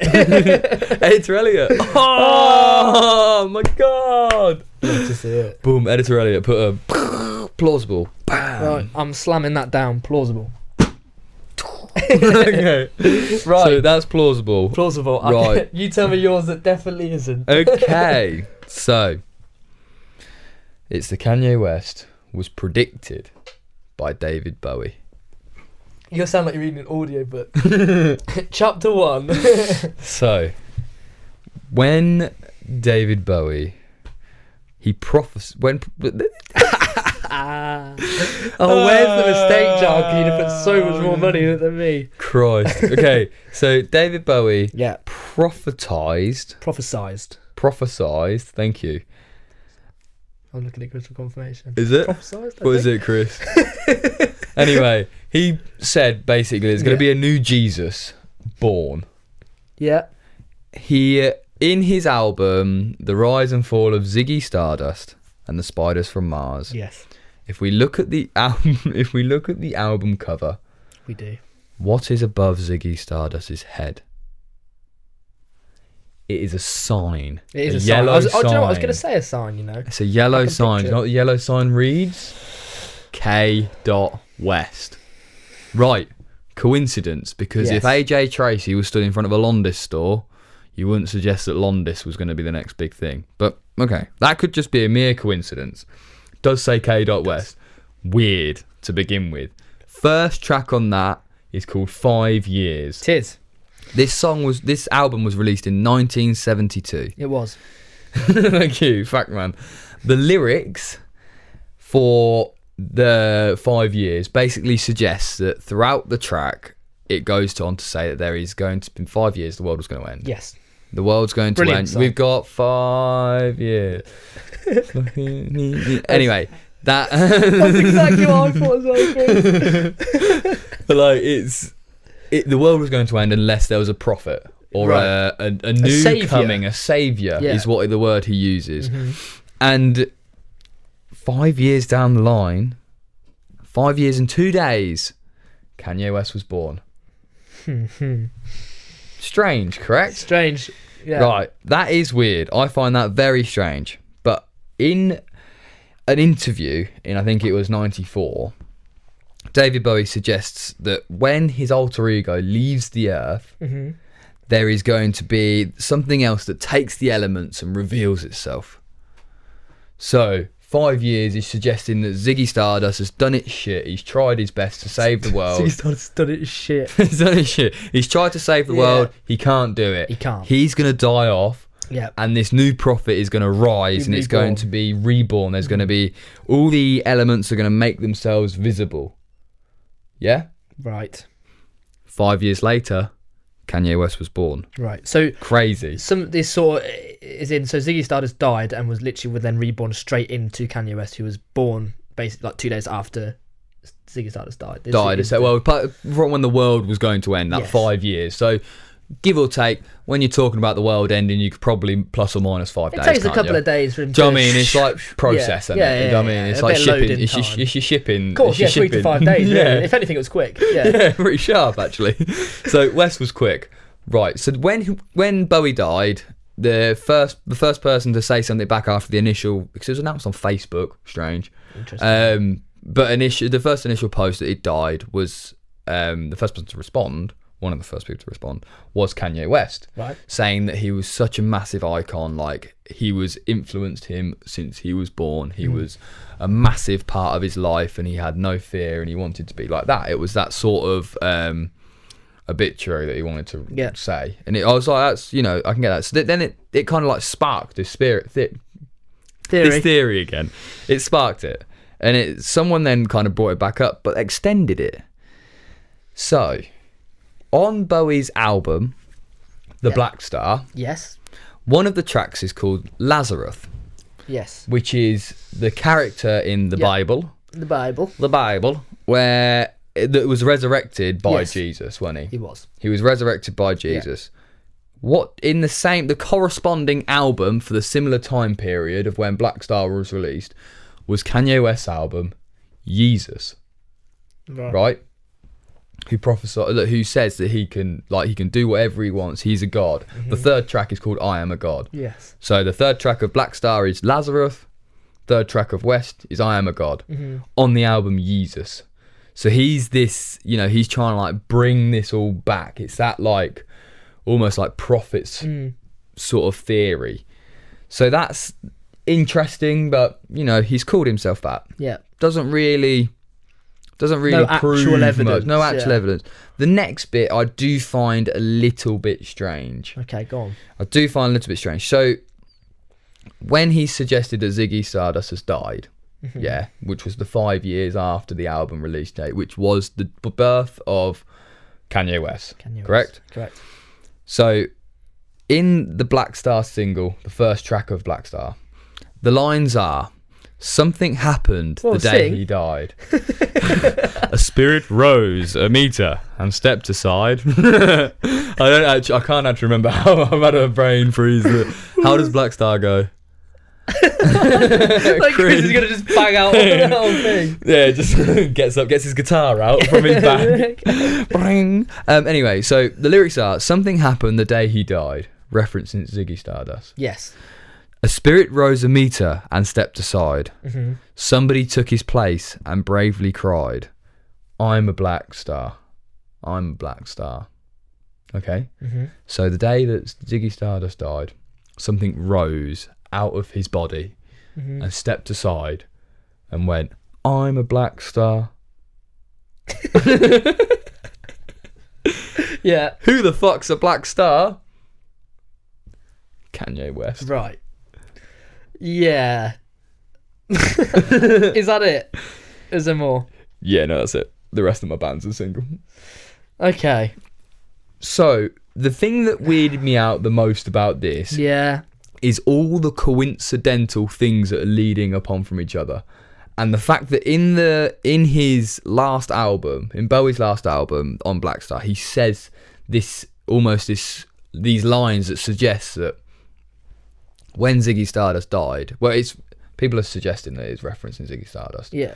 Editor Elliot. Oh my god! Love to see it. Boom, Editor Elliot put a plausible. Bam. Right, I'm slamming that down. Plausible. Okay. Right. So that's plausible. Plausible. Right. You tell me yours that definitely isn't. Okay. So it's the Kanye West was predicted by David Bowie. You sound like you're reading an audiobook. Chapter 1. So when David Bowie when Oh, where's the mistake, John? You'd have put so much more money in it than me. Christ. Okay, so David Bowie Yeah. prophesized, thank you. I'm looking at crystal confirmation. Is it? Prophesized? What is it, Chris? Anyway, he said basically there's going to be a new Jesus born. Yeah. He, in his album, The Rise and Fall of Ziggy Stardust and the Spiders from Mars. Yes, If we look at the album cover, we do. what is above Ziggy Stardust's head? It is a sign. It is a sign. yellow Do you know what? I was going to sign. say a sign, you know. It's a yellow can sign. picture You know what the yellow sign reads? K. West. Right. Coincidence, because if Yes. AJ Tracy was stood in front of a Londis store, you wouldn't suggest that Londis was going to be the next big thing. But okay, that could just be a mere coincidence. Does say K. West. Weird to begin with. First track on that is called 5 Years. Tis. This album was released in 1972. It was. Thank you, fact man. The lyrics for the 5 years basically suggests that throughout the track it goes on to say that there is going to be 5 years the world was going to end. Yes. The world's going to Brilliant end. song. We've got 5 years. Anyway, that That's exactly what I thought as well. like the world was going to end unless there was a prophet or Right. a new saviour. coming, a savior Yeah. is what the word he uses. Mm-hmm. And 5 years down the line, 5 years and 2 days, Kanye West was born. Strange, correct? Strange. Yeah. Right, that is weird. I find that very strange. But in an interview in, I think it was 94, David Bowie suggests that when his alter ego leaves the earth, Mm-hmm. there is going to be something else that takes the elements and reveals itself. So 5 years is suggesting that Ziggy Stardust has done its shit. He's tried his best to save the world. He's done it shit. He's done his shit. He's tried to save the Yeah. world. He can't do it. He can't. He's going to die off. Yeah. And this new prophet is going to rise and it's going to be reborn. There's going to be all the elements are going to make themselves visible. Yeah? Right. 5 years later, Kanye West was born. Right. So Crazy. some this sort of is in. So Ziggy Stardust died and was literally then reborn straight into Kanye West, who was born basically like 2 days after Ziggy Stardust died. Died. So, well, from when the world was going to end, that Yes. 5 years. So, give or take, when you're talking about the world ending, you could probably plus or minus 5 It days. takes a can't couple you? of days for him Do you to... know what I mean? It's like process, isn't it? Yeah, You know what I mean? yeah, It's a like bit of shipping. loading It's time. your shipping. Of course, yeah, it's your 3 to 5 days. Yeah. Yeah. If anything, it was quick. Yeah. Yeah, pretty sharp actually. So West was quick, right? So when Bowie died, the first person to say something back after the initial, because it was announced on Facebook, strange. Interesting. But the first initial post that it died was the first person to respond. One of the first people to respond was Kanye West, Right. saying that he was such a massive icon, like he was influenced him since he was born. He was a massive part of his life, and he had no fear, and he wanted to be like that. It was that sort of obituary that he wanted to say, and I was like, that's, you know, I can get that. So then it kind of like sparked this this theory again. It sparked it, and someone then kind of brought it back up, but extended it. So, on Bowie's album, The Black Star, Yes. one of the tracks is called Lazarus, Yes. which is the character in the Bible. The Bible. The Bible, where that was resurrected by Yes. Jesus, wasn't he? He was. He was resurrected by Jesus. What in the corresponding album for the similar time period of when Black Star was released was Kanye West's album, Jesus. Right? who says that he can do whatever he wants. He's a god. The third track is called I Am a God. Yes. So the third track of Black Star is Lazarus. Third track of West is I Am a God. On the album Jesus. So he's this, he's trying to like bring this all back. It's that like almost like prophets sort of theory. So that's interesting, but he's called himself that. Yeah. Doesn't really prove actual evidence. much. No actual evidence. The next bit I do find a little bit strange. Okay, go on. I do find a little bit strange. So when he suggested that Ziggy Stardust has died, which was the 5 years after the album release date, which was the birth of Kanye West. Correct? Correct. So in the Black Star single, the first track of Black Star, the lines are, something happened the day he died. A spirit rose a meter and stepped aside. I can't actually remember how. I've had a brain freeze. How does Black Star go? Like Chris is gonna just bang out the whole thing. Yeah, just gets up, gets his guitar out from his bag. Bring. Anyway, so the lyrics are, something happened the day he died, referencing Ziggy Stardust. Yes. A spirit rose a meter and stepped aside. Somebody took his place and bravely cried, I'm a black star. I'm a black star. Okay? So the day that Ziggy Stardust died, something rose out of his body and stepped aside and went, I'm a black star. Yeah. Who the fuck's a black star? Kanye West. Right. Yeah. Is that it? Is there more? Yeah, no, that's it. The rest of my band's a single. Okay. So, the thing that weirded me out the most about this is all the coincidental things that are leading upon from each other. And the fact that in his last album, in Bowie's last album on Black Star, he says these lines that suggest that when Ziggy Stardust died, people are suggesting that it's referencing Ziggy Stardust. Yeah.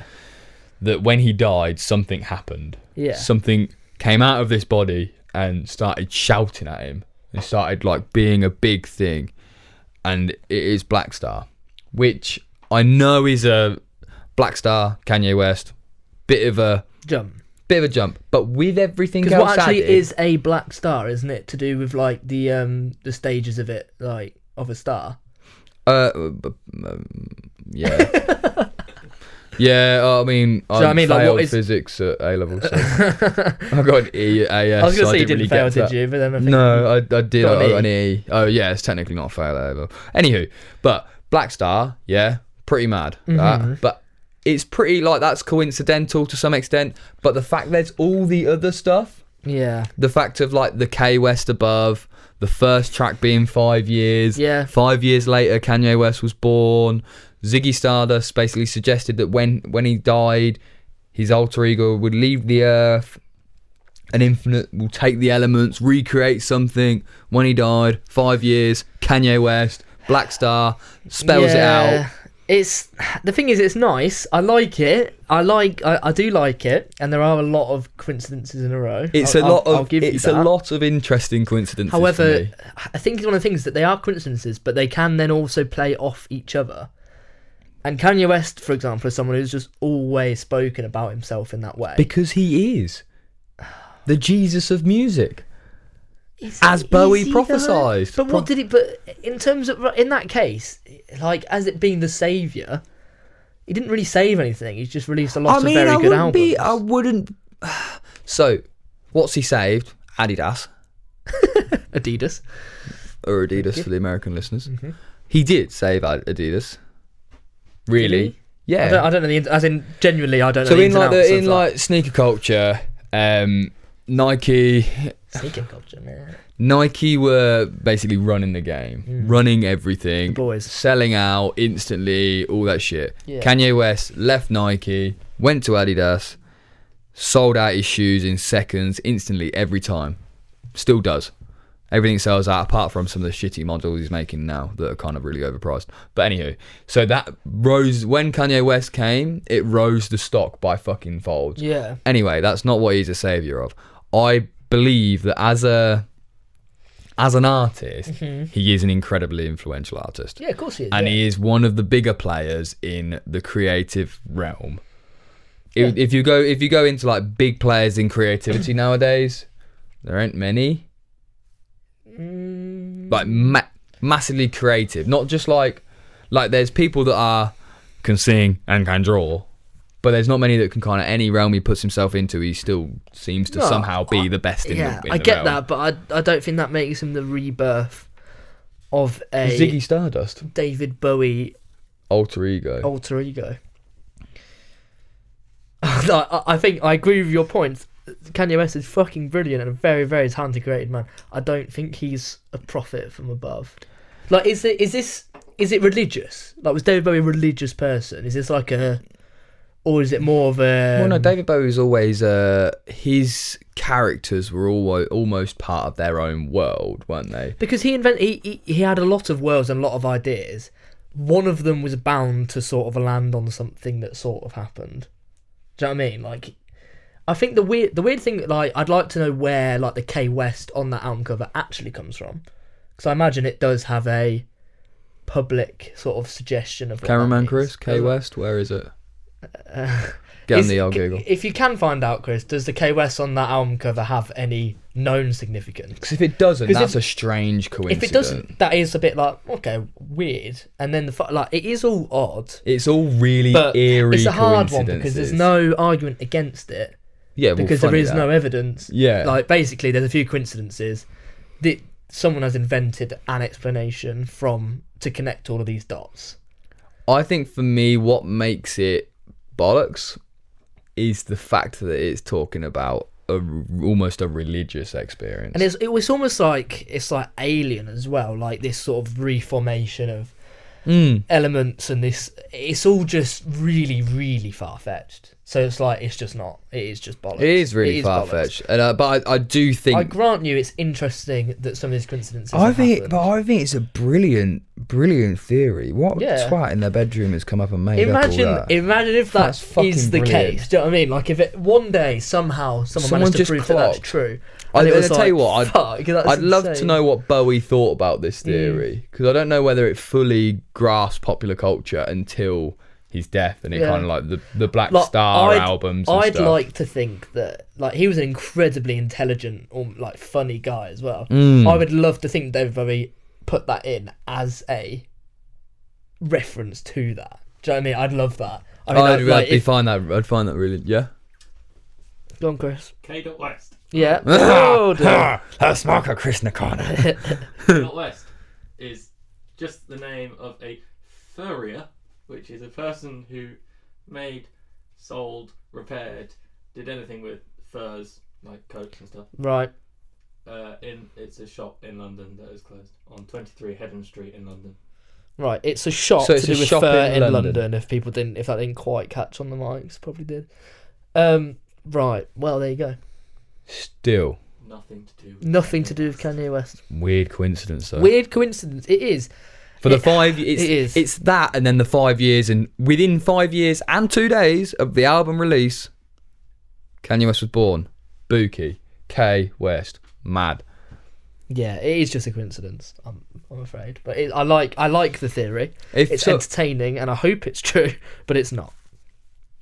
That when he died, something happened. Yeah. Something came out of this body and started shouting at him. It started like being a big thing. And it is Black Star, which I know is a Black Star, Kanye West, bit of a jump. But with everything else because what actually added, is a black star, isn't it? To do with like the stages of it, like of a star. Yeah. Yeah, I mean, I failed like, what is physics at A level, so I got an E, AS. I was going to say you didn't really fail, did you? But then I think no, I did. I got an E. E. Oh, yeah, it's technically not a fail at A level. Anywho, but Black Star, yeah, pretty mad. But it's pretty, like, that's coincidental to some extent. But the fact there's all the other stuff, the fact of, like, the K West above, the first track being 5 years. 5 years later, Kanye West was born. Ziggy Stardust basically suggested that when he died, his alter ego would leave the earth. An infinite will take the elements, recreate something. When he died, 5 years, Kanye West, Black Star, spells it out. It's the thing is, it's nice. I like it. I do like it, and there are a lot of coincidences in a row. I'll give you that. A lot of interesting coincidences. However, I think it's one of the things that they are coincidences, but they can then also play off each other. And Kanye West, for example, is someone who's just always spoken about himself in that way. Because he is the Jesus of music. As Bowie prophesied. But what did he... But in terms of... In that case, like, as it being the saviour, he didn't really save anything. He's just released a lot of very good albums. I wouldn't... So, what's he saved? Adidas. Adidas. Or Adidas for the American listeners. He did save Adidas. Really? Yeah. I don't know as in genuinely I don't know. So in like sneaker culture, Nike. Sneaker culture, man. Nike were basically running the game, running everything, The boys. selling out instantly, all that shit. Yeah. Kanye West left Nike, went to Adidas, sold out his shoes in seconds, instantly every time. Still does. Everything sells out apart from some of the shitty models he's making now that are kind of really overpriced. But anywho, so that rose when Kanye West came, it rose the stock by fucking folds. Yeah. Anyway, that's not what he's a savior of. I believe that as an artist, he is an incredibly influential artist. Yeah, of course he is. And yeah. he is one of the bigger players in the creative realm. If you go into like big players in creativity nowadays, there ain't many. Like massively creative, not just like there's people that can sing and can draw, but there's not many that can kind of any realm he puts himself into. He still seems to somehow be the best in the I get realm. that, but I don't think that makes him the rebirth of a Ziggy Stardust, David Bowie alter ego. I think I agree with your point. Kanye West is fucking brilliant and a very, very talented, creative man. I don't think he's a prophet from above. Like, is it religious? Like, was David Bowie a religious person? Is this like or is it more of a? Well, no, David Bowie was always his characters were almost part of their own world, weren't they? Because he had a lot of worlds and a lot of ideas. One of them was bound to sort of land on something that sort of happened. Do you know what I mean? Like, I think the weird thing, like, I'd like to know where like the K West on that album cover actually comes from, because I imagine it does have a public sort of suggestion of. Cameraman Chris, K West, where is it? Get on the old Google. If you can find out, Chris, does the K West on that album cover have any known significance? Because if it doesn't, that's a strange coincidence. If it doesn't, that is a bit like, okay, weird. And then it is all odd. It's all really but eerie. It's a hard one because there's no argument against it. Yeah, because there is no evidence. Yeah, like basically, there's a few coincidences that someone has invented an explanation to connect all of these dots. I think for me, what makes it bollocks is the fact that it's talking about almost a religious experience, and it was almost like it's like Alien as well, like this sort of reformation of elements, and it's all just really, really far fetched. So it's like it's just not. It is just bollocks. It is really far fetched, but I do think. I grant you, it's interesting that some of these coincidences. I think it's a brilliant theory. What twat in their bedroom has come up and made up all that? Imagine if that is the case. Do you know what I mean? Like if it one day somehow someone managed to prove that that's true. I'll tell you what, I'd love to know what Bowie thought about this theory, because I don't know whether it fully grasped popular culture until his death, and it kind of like the Black Star albums and I'd stuff. like to think that like he was an incredibly intelligent or like funny guy as well. I would love to think David Bowie put that in as a reference to that. Do you know what I mean? I'd love that. I'd find that really, yeah. Go on, Chris. K. West. Yeah. Let's mark a Chris Nakano. K. West is just the name of a furrier, which is a person who made, sold, repaired, did anything with furs, like coats and stuff. Right. It's a shop in London that is closed on 23 Headham Street in London. Right, it's a shop to do with fur in London. If that didn't quite catch on the mics, probably did. Right, well there you go. Still Nothing to do with Kanye West. Weird coincidence, though. Weird coincidence, it is. For the 5 years, it's that, and then the 5 years, and within 5 years and 2 days of the album release, Kanye West was born. Buki, K West, mad. Yeah, it is just a coincidence. I'm afraid, but I like the theory. It's entertaining, and I hope it's true, but it's not.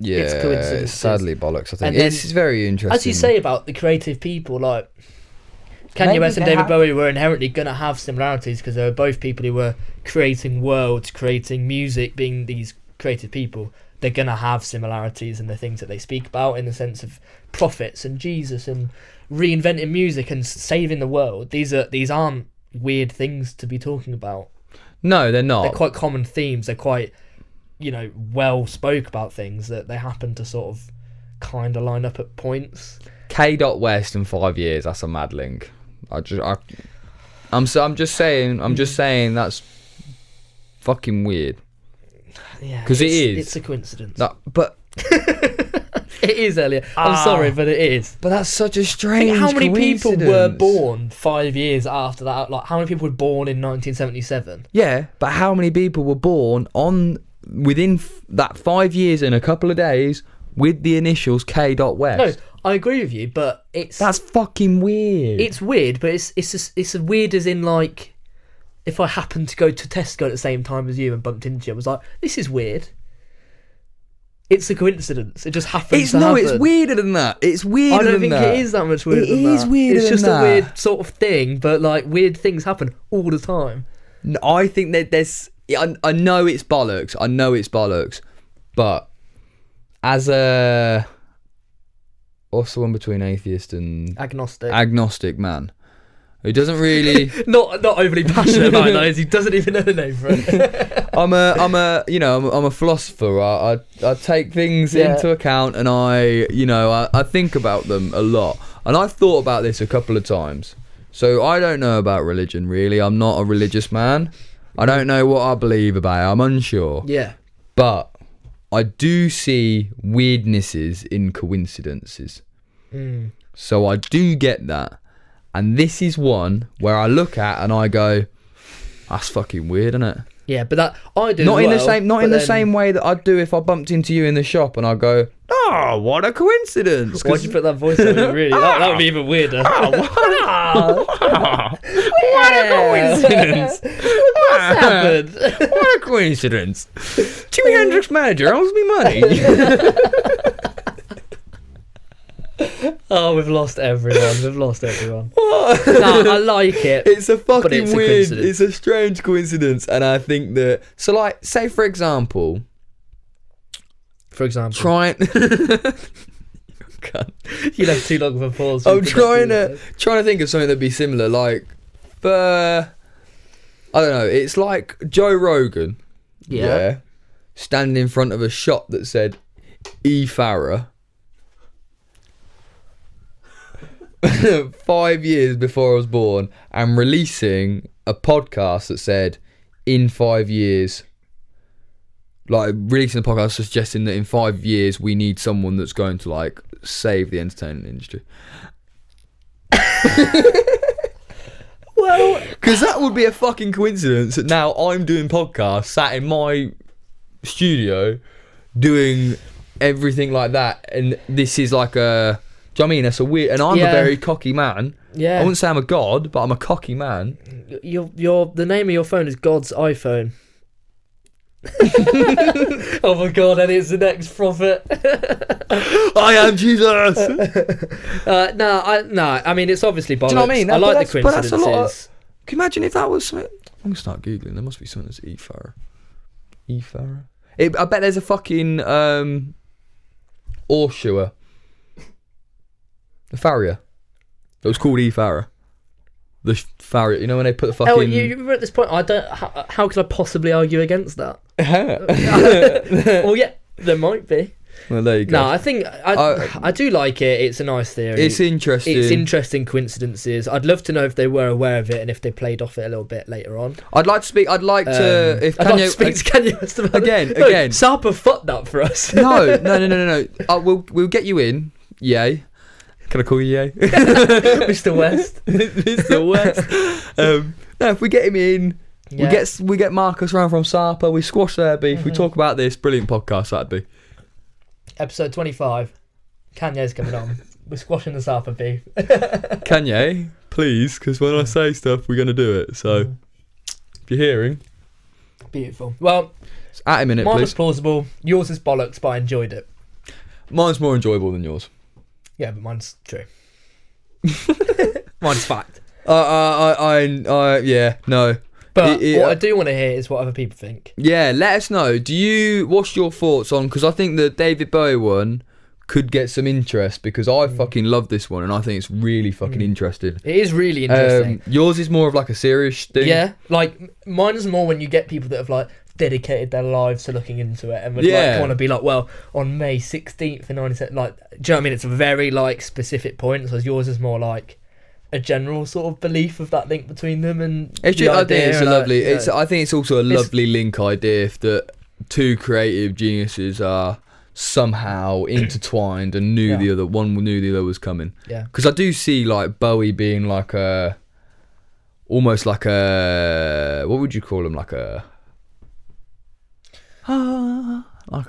Yeah, it's coincidence. Sadly bollocks. I think it's very interesting. As you say about the creative people, like Kanye West and David Bowie were inherently going to have similarities because they were both people who were creating worlds, creating music, being these creative people. They're going to have similarities in the things that they speak about, in the sense of prophets and Jesus and reinventing music and saving the world. These aren't weird things to be talking about. No, they're not. They're quite common themes. They're quite, well spoke about things that they happen to sort of kind of line up at points. K. West in 5 years. That's a mad link. I'm just saying that's fucking weird. Yeah, because it is. It's a coincidence. But It is Elliot. I'm sorry, but it is. But that's such a strange Think how many people were coincidence. born 5 years after that? Like, how many people were born in 1977? Yeah, but how many people were born within that 5 years and a couple of days with the initials K. West? No, I agree with you, but That's fucking weird. it's weird, but it's weird as in like, if I happened to go to Tesco at the same time as you and bumped into you, I was like, this is weird. It's a coincidence. It just happens to happen. It's weirder than that. It's weirder I don't than think that. it is that much weirder than that. It is weirder It's than just that. a weird sort of thing, but like weird things happen all the time. No, I think that there's... I know it's bollocks. But as a... What's the one between atheist and... Agnostic man. Who doesn't really... not overly passionate about those. He doesn't even know the name for it. I'm a philosopher. I take things into account, and I think about them a lot. And I've thought about this a couple of times. So I don't know about religion, really. I'm not a religious man. I don't know what I believe about it. I'm unsure. Yeah. But I do see weirdnesses in coincidences. So I do get that. And this is one where I look at and I go, that's fucking weird, isn't it? Yeah, but that I do. Not as in well, the same, not but in the then- same way that I'd do if I bumped into you in the shop and I go, oh, what a coincidence. Why'd you put that voice on it? Really? That would be even weirder. What a coincidence. What's happened? What a coincidence. Jimi Hendrix manager owes me money. Oh, we've lost everyone. No, I like it. It's a fucking it's a weird, coincidence. it's a strange coincidence. And I think that, so like, say for example, For example, trying... you'd have too long of a pause. I'm trying to think of something that'd be similar. Like, I don't know. It's like Joe Rogan, Yeah. standing in front of a shop that said E. Farah 5 years before I was born, and releasing a podcast that said in 5 years. Like, releasing a podcast suggesting that in 5 years we need someone that's going to like save the entertainment industry. Well, Because that would be a fucking coincidence that now I'm doing podcasts, sat in my studio, doing everything like that, and this is like a... Do you know what I mean? That's a weird... And I'm a very cocky man. yeah. I wouldn't say I'm a god, but I'm a cocky man. The name of your phone is God's iPhone. Oh my god, and it's the next prophet. I am Jesus! No, I mean, it's obviously bollocks. Do you know what I mean? I like the But that's a lot of... coincidences. Can you imagine if that was something... I'm going to start Googling. There must be something that's E. Farah. E. Farah? I bet there's a fucking... Orsua. The farrier. It was called E. Farah. The farrier. You know when they put the fucking... Oh, you're at this point. I don't. How could I possibly argue against that? Well, yeah, there might be. Well, there you go. No, I think I do like it. It's a nice theory. It's interesting. It's interesting coincidences. I'd love to know if they were aware of it and if they played off it a little bit later on. I'd like to speak... I'd like to... If I'd like to Kanye... speak to Kanye West about Again, it. No, again. Sapa fucked that for us. No. We'll get you in. Yay. Can I call you Yay? Mr. West. Mr. West. No, if we get him in, Yeah. we get Marcus round from Sapa, we squash their beef, we talk about this. Brilliant podcast that'd be. Episode 25. Kanye's coming on. We're squashing the Sapa beef. Kanye, please, because when I say stuff, we're going to do it. So, if you're hearing, Beautiful. Well, it's at a minute, mine please. was plausible. Yours is bollocks, but I enjoyed it. Mine's more enjoyable than yours. Yeah, but mine's true. Mine's fact. Yeah, no. But what I do want to hear is what other people think. Yeah, let us know. What's your thoughts on, because I think the David Bowie one could get some interest, because I fucking love this one and I think it's really fucking interesting. It is really interesting. Yours is more of like a serious thing. Yeah, like mine is more when you get people that have like dedicated their lives to looking into it and would like want to be like, well, on May 16th in 97, like, do you know what I mean? It's a very like specific point, whereas yours is more like a general sort of belief of that link between them, and I think it's a lovely. you know, I think it's also a lovely link idea if that two creative geniuses are somehow intertwined and knew the other one knew the other was coming. Yeah. Because I do see like Bowie being like almost like a, what would you call him, like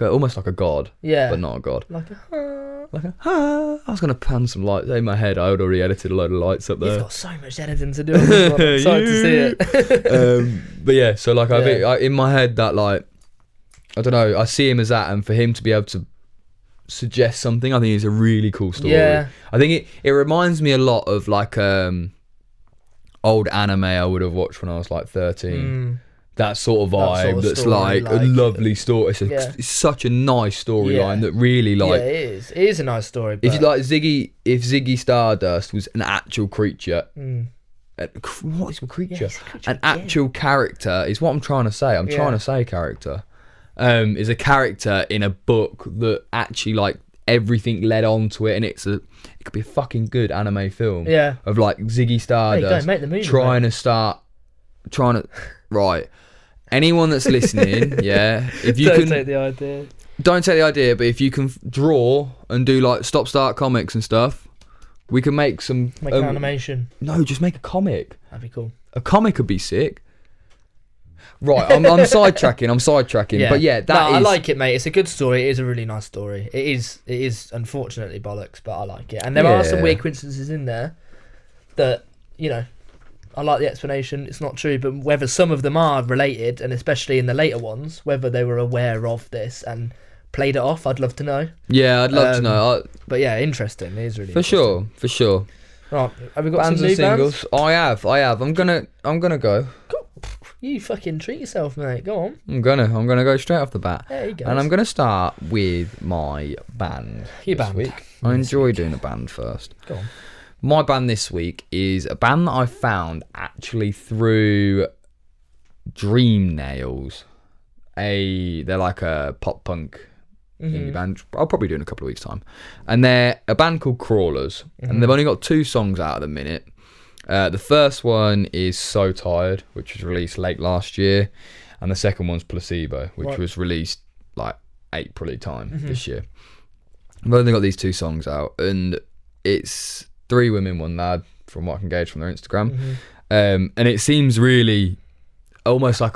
almost like a god. Yeah. But not a god. Like a... I was gonna pan some lights in my head. I had already edited a load of lights up there. You've got so much editing to do on this one. I'm excited to see it. But yeah, so like I think in my head that like, I don't know, I see him as that, and for him to be able to suggest something, I think it's a really cool story. Yeah. I think it reminds me a lot of like old anime I would have watched when I was like 13. That sort of vibe, sort of that's story, like a lovely story. It's such a nice storyline that really like. Yeah, it is a nice story. But... If you like if Ziggy Stardust was an actual creature, what is a creature? An actual character is what I'm trying to say. I'm trying to say character. Is a character in a book that actually like everything led on to it, and it could be a fucking good anime film. Yeah. Of like Ziggy Stardust make the movie, trying to right. Anyone that's listening, if you don't take the idea. Don't take the idea, but if you can draw and do like stop-start comics and stuff, we can make some... Make an animation. No, just make a comic. That'd be cool. A comic could be sick. Right, I'm sidetracking. Yeah. But yeah, I like it, mate. It's a good story. It is a really nice story. It is unfortunately bollocks, but I like it. And there are some weird coincidences in there that, you know, I like the explanation. It's not true, but whether some of them are related, and especially in the later ones, whether they were aware of this and played it off, I'd love to know. Yeah, I'd love to know. But yeah, interesting. It is really for sure. Right, have we got Bands some and new singles? bands? I have. I'm gonna go. Cool. You fucking treat yourself, mate. Go on. I'm gonna go straight off the bat. There you go. And I'm gonna start with my band. Your this band. week. I enjoy doing a band first. Go on. My band this week is a band that I found actually through Dream Nails. They're like a pop punk indie band. I'll probably do in a couple of weeks' time. And they're a band called Crawlers. And they've only got 2 songs out at the minute. The first one is So Tired, which was released late last year. And the second one's Placebo, which was released like April time this year. I've only got these 2 songs out. And it's 3 women, 1 lad, from what I can gauge from their Instagram. And it seems really almost like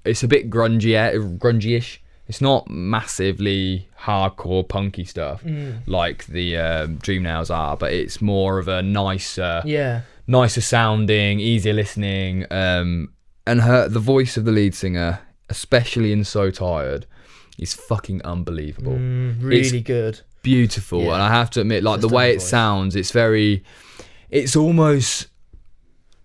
it's a bit grungy-ish. It's not massively hardcore punky stuff like the Dream Nails are, but it's more of a nicer sounding, easier listening. And the voice of the lead singer, especially in So Tired, is fucking unbelievable. Really good. Beautiful. And I have to admit, like the way it sounds, it's almost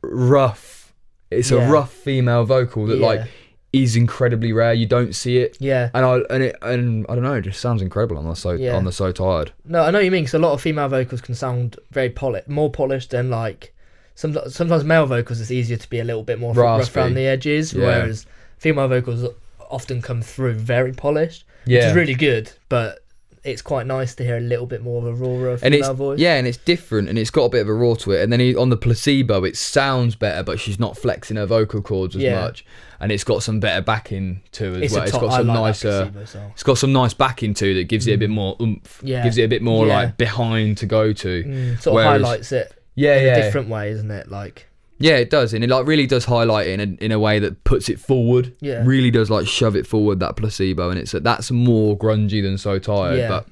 rough. It's a rough female vocal that like is incredibly rare. You don't see it. And I don't know, it just sounds incredible on the So Tired. No, I know what you mean, because a lot of female vocals can sound very more polished than like sometimes male vocals. It's easier to be a little bit more rough around the edges, whereas female vocals often come through very polished, which is really good, but it's quite nice to hear a little bit more of a rawer female voice. Yeah, and it's different, and it's got a bit of a raw to it. And then on the Placebo, it sounds better, but she's not flexing her vocal cords as much. And it's got some better backing too as well. It's got some nicer. It's got some nice backing too that gives it a bit more oomph. Yeah, gives it a bit more like behind to go to. Sort of highlights it. In a different way, isn't it? Like. Yeah, it does, and it like really does highlight it in a way that puts it forward. Yeah, really does like shove it forward, that Placebo, and that's more grungy than So Tired, but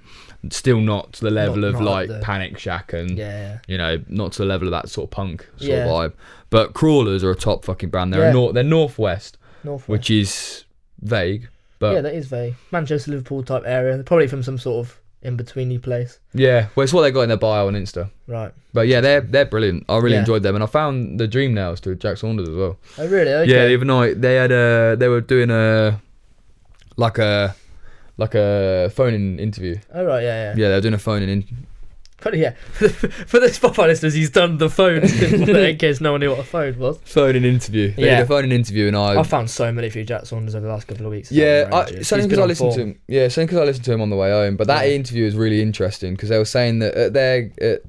still not to the level of like Panic Shack and you know, not to the level of that sort of punk sort of vibe. But Crawlers are a top fucking band. They're they're Northwest, which is vague, but that is vague. Manchester, Liverpool type area. They're probably from some sort of in-betweeny place. Yeah, well, it's what they got in their bio on Insta. Right. But yeah, they're brilliant. I really enjoyed them, and I found the Dream Nails to Jack Saunders as well. Oh really? Okay. Yeah, the other night they were doing a phone-in interview. Oh right, yeah. Yeah, they were doing a phone-in. But yeah, for the Spotify listeners, he's done the phone in case no one knew what a phone was. Phone-in interview. They did a phone-in interview, and I found so many for Jack Saunders over the last couple of weeks. Something because I listened to him. Yeah, something because I listened to him on the way home. But that interview is really interesting because they were saying that at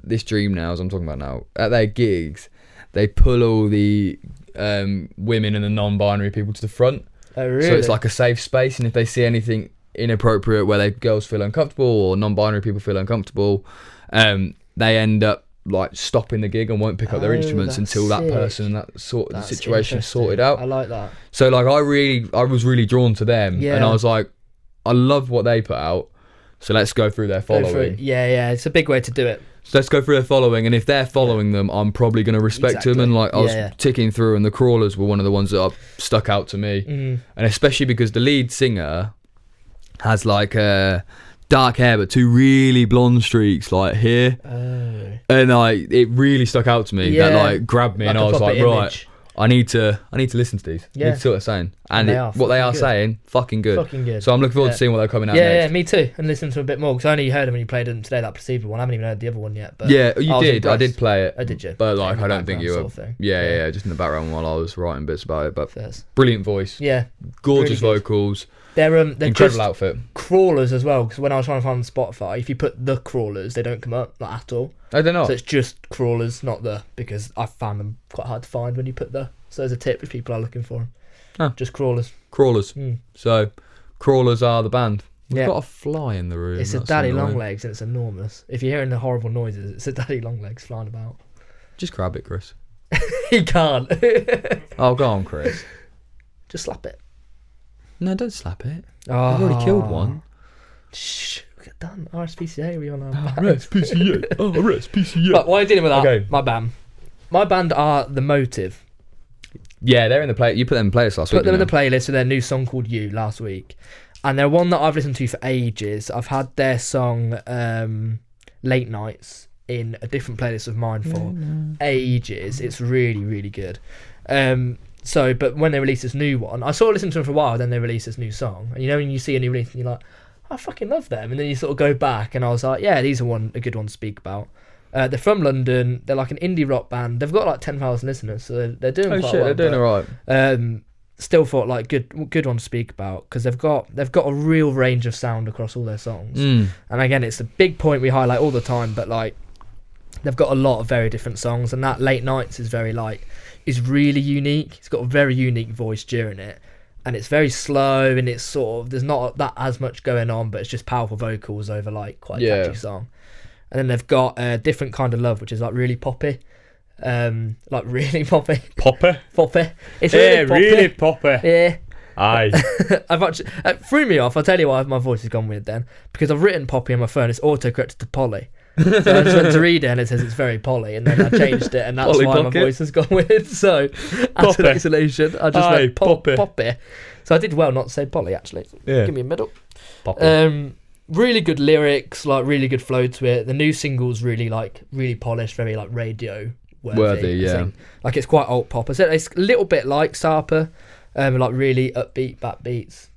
this Dream Nails I'm talking about now, at their gigs, they pull all the women and the non-binary people to the front. Oh really? So it's like a safe space, and if they see anything inappropriate, where girls feel uncomfortable or non-binary people feel uncomfortable, they end up like stopping the gig and won't pick up their instruments that's until that sick. person and that sort of That's situation is interesting. sorted out. I like that. So like I was really drawn to them, Yeah. and I was like, I love what they put out, so let's go through their Go following. for it. Yeah, it's a big way to do it. So let's go through their following, and if they're following them, I'm probably going to respect them. And like I was ticking through, and the Crawlers were one of the ones that stuck out to me, and especially because the lead singer has like dark hair but two really blonde streaks like here, and it really stuck out to me. That like grabbed me, Like and a I was proper like, right, image. I need to listen to these. Yeah. I need to see what they're saying, and they what are they are fucking good. saying, fucking good. Fucking good. So I'm looking forward to seeing what they're coming out Yeah, next. me too. And listen to them a bit more because I only heard them when you played them today. That Placebo one. I haven't even heard the other one yet. But Yeah, you I was did. I impressed. did play it. Oh, did you? But like, In the I don't think background you were. sort of thing. Yeah, just in the background while I was writing bits about it. But First. brilliant voice, Yeah, gorgeous really good. vocals, they're incredible just outfit. Crawlers as well. Because when I was trying to find on Spotify, if you put the Crawlers, they don't come up not at all. I don't know. So it's just Crawlers, not the, because I found them quite hard to find when you put the. So there's a tip if people are looking for them. Oh. Just Crawlers. Crawlers. Mm. So, Crawlers are the band. We've Yeah. got a fly in the room. It's a That's daddy annoying. long legs and it's enormous. If you're hearing the horrible noises, it's a daddy long legs flying about. Just grab it, Chris. He can't. Oh, go on, Chris. Just slap it. No, don't slap it. Oh. I've already killed one. Shh, get done. RSPCA, we on our RSPCA. RSPCA. But why are you dealing with that? Okay. My band are The Motive. Yeah, they're in the play. You put them in the playlist last week. Put them in the didn't playlist with their new song called You last week. And they're one that I've listened to for ages. I've had their song Late Nights in a different playlist of mine for ages. It's really, really good. But when they release this new one, I sort of listened to them for a while, then they release this new song. And you know when you see a new release and you're like, I fucking love them. And then you sort of go back and I was like, yeah, these are a good one to speak about. They're from London. They're like an indie rock band. They've got like 10,000 listeners, so they're doing Oh quite shit, well. they're doing alright. Still thought like good one to speak about because they've got a real range of sound across all their songs. And again, it's a big point we highlight all the time, but like they've got a lot of very different songs, and that Late Nights is is really unique. It's got a very unique voice during it, and it's very slow, and it's sort of there's not that as much going on, but it's just powerful vocals over like quite a catchy song. And then they've got a Different Kind of Love, which is like really poppy. Like really poppy. Poppy. It's really poppy. poppy. Yeah. Aye. I've actually threw me off. I'll tell you why my voice has gone weird then. Because I've written Poppy on my phone. It's auto-corrected to Polly. So I just went to read it and it says it's very Polly, and then I changed it, and that's Polly why Pocket. my voice has gone weird. So as Poppy. an explanation, I just Aye, went Poppy. Poppy. So I did well not to say Polly actually. Yeah. Give me a middle. Poppy. Really good lyrics, like really good flow to it. The new single's really polished, very like radio worthy. I yeah. think. Like it's quite alt pop. I said it's a little bit like Sarper, like really upbeat backbeats.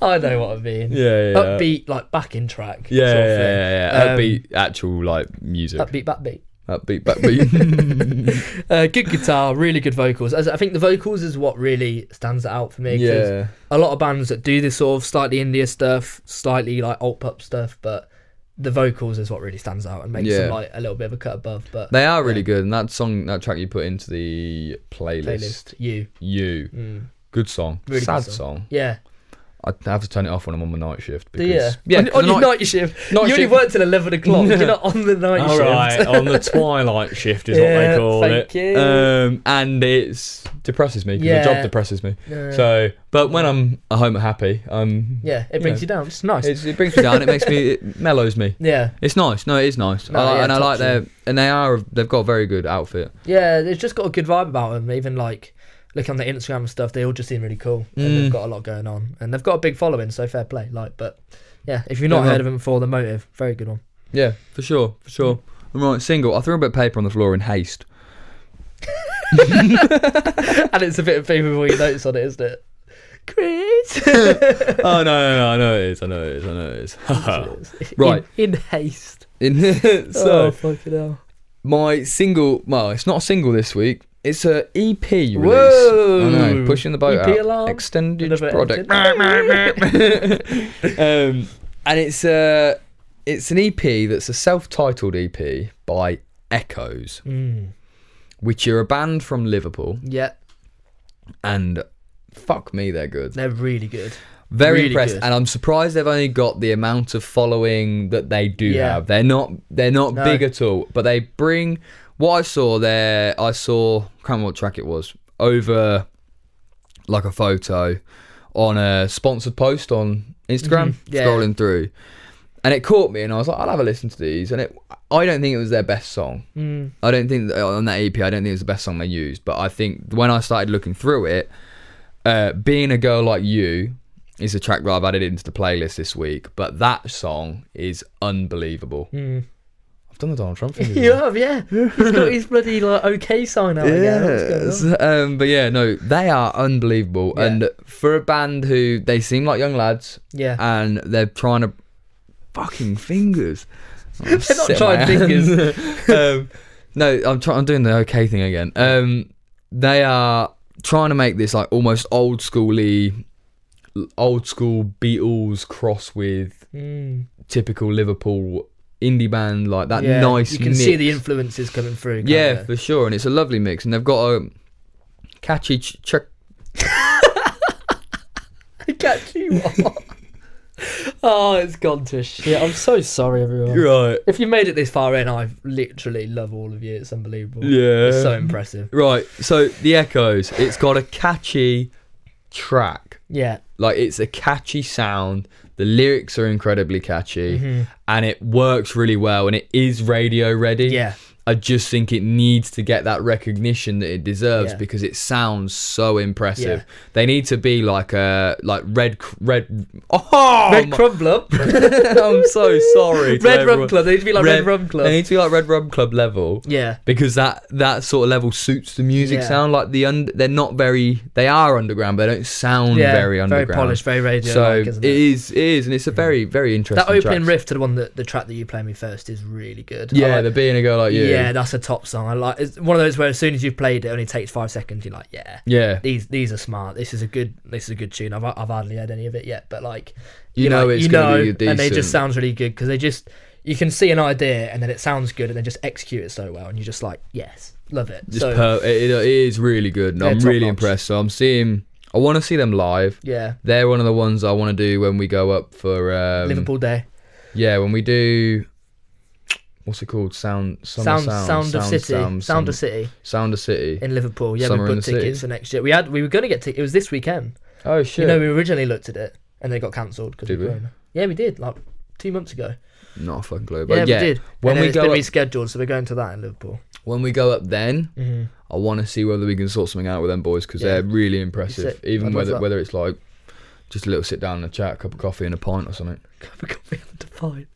I know what I mean. Yeah. Upbeat like backing track. Yeah, sort of thing. yeah. Upbeat actual like music. Upbeat backbeat. Upbeat, backbeat. Good guitar, really good vocals. I think the vocals is what really stands out for me. 'Cause Yeah. a lot of bands that do this sort of slightly indie stuff, slightly like alt pop stuff, but the vocals is what really stands out and makes them like a little bit of a cut above. But They are really good, and that track you put into the playlist. You. Good song. Really Sad good song. Yeah. I have to turn it off when I'm on my night shift. Do you? Yeah. On your night shift. night You only shift- work till 11 o'clock. You're not on the night shift. Alright, on the twilight shift is what Yeah, they call thank it. you. And it depresses me because Yeah. the job depresses me. Yeah. So, but when I'm at home happy, Yeah, it brings you down. It's nice. it brings me down. It mellows me. Yeah. It's nice. No, it is nice. No, I yeah, like touching. they've got a very good outfit. Yeah, they've just got a good vibe about them. Even like looking on their Instagram and stuff, they all just seem really cool. And they've got a lot going on. And they've got a big following, so fair play. But yeah, if you've not heard of them before, The Motive, very good one. Yeah, for sure. Right, single. I threw a bit of paper on the floor in haste. And it's a bit of paper before you notice on it, isn't it? Chris! Oh no, I know it is. Right. In haste. So fucking hell. my single, well, it's not a single this week. It's a EP release. Whoa. I know, pushing the boat EP out. alarm? Extended Another product. And it's an EP that's a self-titled EP by Echoes, which are a band from Liverpool, Yeah. and fuck me, they're good. They're really good. Very really impressed, good. and I'm surprised they've only got the amount of following that they do have. They're not No. big at all, but they bring. What I saw there, I can't remember what track it was, over like a photo on a sponsored post on Instagram, Yeah. scrolling through, and it caught me, and I was like, I'll have a listen to these, and I don't think it was their best song. I don't think on that EP, I don't think it was the best song they used, but I think when I started looking through it, Being a Girl Like You is a track that I've added into the playlist this week, but that song is unbelievable. I've done the Donald Trump thing. You have, yeah. He's got his bloody like OK sign out again. What's going on? But yeah, no, they are unbelievable. Yeah. And for a band who, they seem like young lads, Yeah. and they're trying to fucking fingers. They're not trying fingers. No, I'm doing the OK thing again. They are trying to make this like almost old school Beatles cross with typical Liverpool indie band, like that nice You can mix. see the influences coming through. can't Yeah, you? for sure, and it's a lovely mix, and they've got a catchy Catchy what? Oh, it's gone to shit. I'm so sorry, everyone. right. If you made it this far in, I literally love all of you. It's unbelievable. Yeah. It's so impressive. Right, so The Echoes, it's got a catchy track. Yeah. Like, it's a catchy sound. The lyrics are incredibly catchy, and it works really well, and it is radio ready. Yeah. I just think it needs to get that recognition that it deserves Yeah. because it sounds so impressive. Yeah. They need to be like red. Red Oh, Crumb Club. I'm so sorry. to Red Rum everyone. Club. They need to be like Red Rum Club. They need to be like Red Rum Club level. Yeah. Because that sort of level suits the music Yeah. sound. Like they're not very. They are underground, but they don't sound very underground. Very polished, very radio. So isn't it it? is, and it's a very, very interesting. That opening track. riff to the track that you played me first is really good. Yeah, I like- the Being a Girl Like You. Yeah, that's a top song. I like. It's one of those where as soon as you've played it, only takes 5 seconds. You're like, yeah, Yeah. these are smart. This is a good tune. I've hardly heard any of it yet, but like You know like, it's gonna be and they decent. just sounds really good because you can see an idea and then it sounds good and then just execute it so well and you're just like, yes, love it. Just So it is really good, and They're I'm top really notch. impressed. So I want to see them live. yeah, They're one of the ones I want to do when we go up for Liverpool Day, Yeah, when we do. What's it called? Sound of City in Liverpool. Yeah, Summer we in booked the City. tickets for next year. We were going to get tickets. It was this weekend. Oh shit! You know, we originally looked at it and they got cancelled because Did of we? Corona. Yeah, we did like 2 months ago. Not a fucking clue. Yeah, But we did. when and we it's go been up, rescheduled, so we're going to that in Liverpool. when we go up, then Mm-hmm. I want to see whether we can sort something out with them boys because Yeah. they're really impressive. Sick. Even I'd love that. whether it's like just a little sit down and a chat, a cup of coffee and a pint or something. We got me on the fine.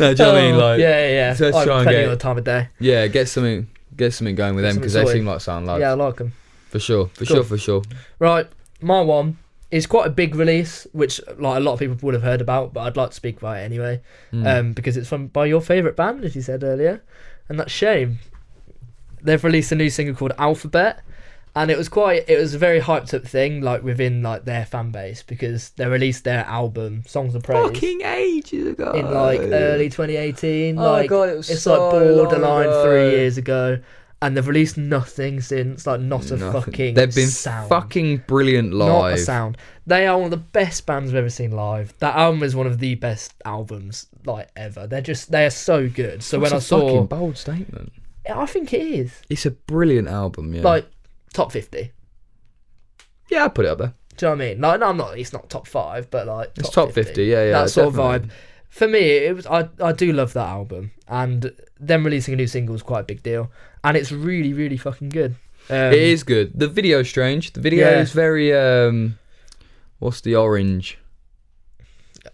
No, do you know what I mean? Like, yeah. so let's I've try and plenty get- of the time of day. yeah, get something going with Get them because they something seem like sound lads. Yeah, I like them. For sure. Cool. Right, my one is quite a big release, which like a lot of people would have heard about, but I'd like to speak about it anyway, because it's by your favourite band, as you said earlier, and that's Shame. They've released a new single called Alphabet, and it was a very hyped up thing, like within like their fan base, because they released their album Songs of Praise Fucking ages ago. in like early 2018. Oh like God, it was it's so like borderline long ago. 3 years ago. And they've released nothing since, like not a Nothing. fucking They've been sound. fucking brilliant live. Not a sound. They are one of the best bands I've ever seen live. That album is one of the best albums like ever. They are so good. So That's when I a saw, fucking bold statement. I think it is It's a brilliant album. Yeah. like top 50. yeah, I'd put it up there. Do you know what I mean? Like, no, I'm not. It's not top 5, but like It's top 50. Yeah, that sort of definitely. vibe. For me, it was. I do love that album, and them releasing a new single is quite a big deal, and it's really, really fucking good. It is good. The video's strange. The video Yeah. is very what's the orange?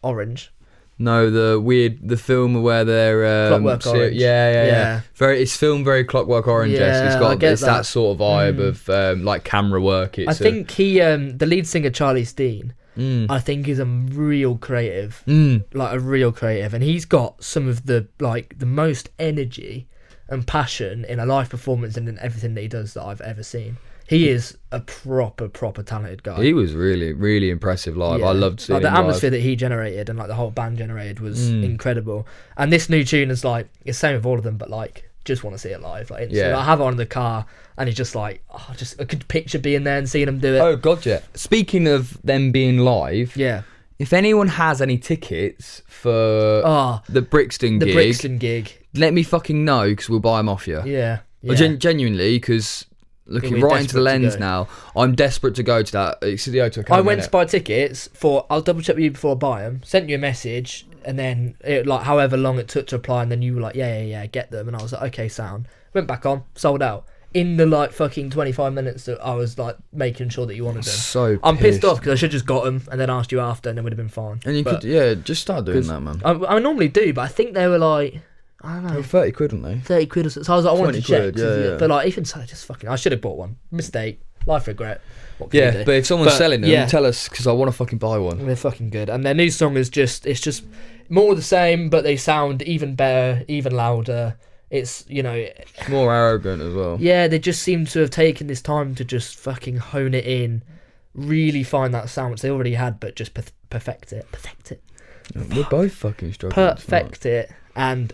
Orange. No, the film where they're Clockwork Orange. Yeah. It's filmed very Clockwork Orange-esque. Yeah, It's I got get it's that sort of vibe of like camera work. It's I think the lead singer Charlie Steen, I think is a real creative, like a real creative, and he's got some of the most energy and passion in a live performance and in everything that he does that I've ever seen. He is a proper talented guy. he was really, really impressive live. I loved seeing like the him live. atmosphere that he generated and like the whole band generated was incredible. And this new tune is like it's same with all of them, but like just want to see it live. Like, instantly. Yeah. I have it on in the car, and it's just like, I could picture being there and seeing them do it. Oh god, yeah. Speaking of them being live, Yeah. if anyone has any tickets for the Brixton The gig, Brixton gig. let me fucking know because we'll buy them off you. Yeah. Well, genuinely, because looking We're right into the desperate to lens go. now, I'm desperate to go to that. It's the O2 I went to buy tickets for. I'll double check with you before I buy them. Sent you a message, and then it, like however long it took to reply, and then you were like, yeah, get them, and I was like, okay, sound. Went back on, sold out in the like fucking 25 minutes that I was like making sure that you wanted them. So I'm pissed off because I should have just got them and then asked you after, and it would have been fine. And you But- could, just start doing that, man. I normally do, but I think they were like, I don't know, They were 30 quid, weren't they? 30 quid or so. So I was like, I wanted to 20 check. quid, yeah. But like, even so, just fucking, I should have bought one. Mistake. Life regret. What can you Yeah, do? but if someone's But, selling them, yeah. tell us because I want to fucking buy one. They're fucking good. And their new song is it's just more of the same, but they sound even better, even louder. It's, It's more arrogant as well. yeah, they just seem to have taken this time to just fucking hone it in, really find that sound, which they already had, but just perfect it. We're both fucking struggling. Perfect it. And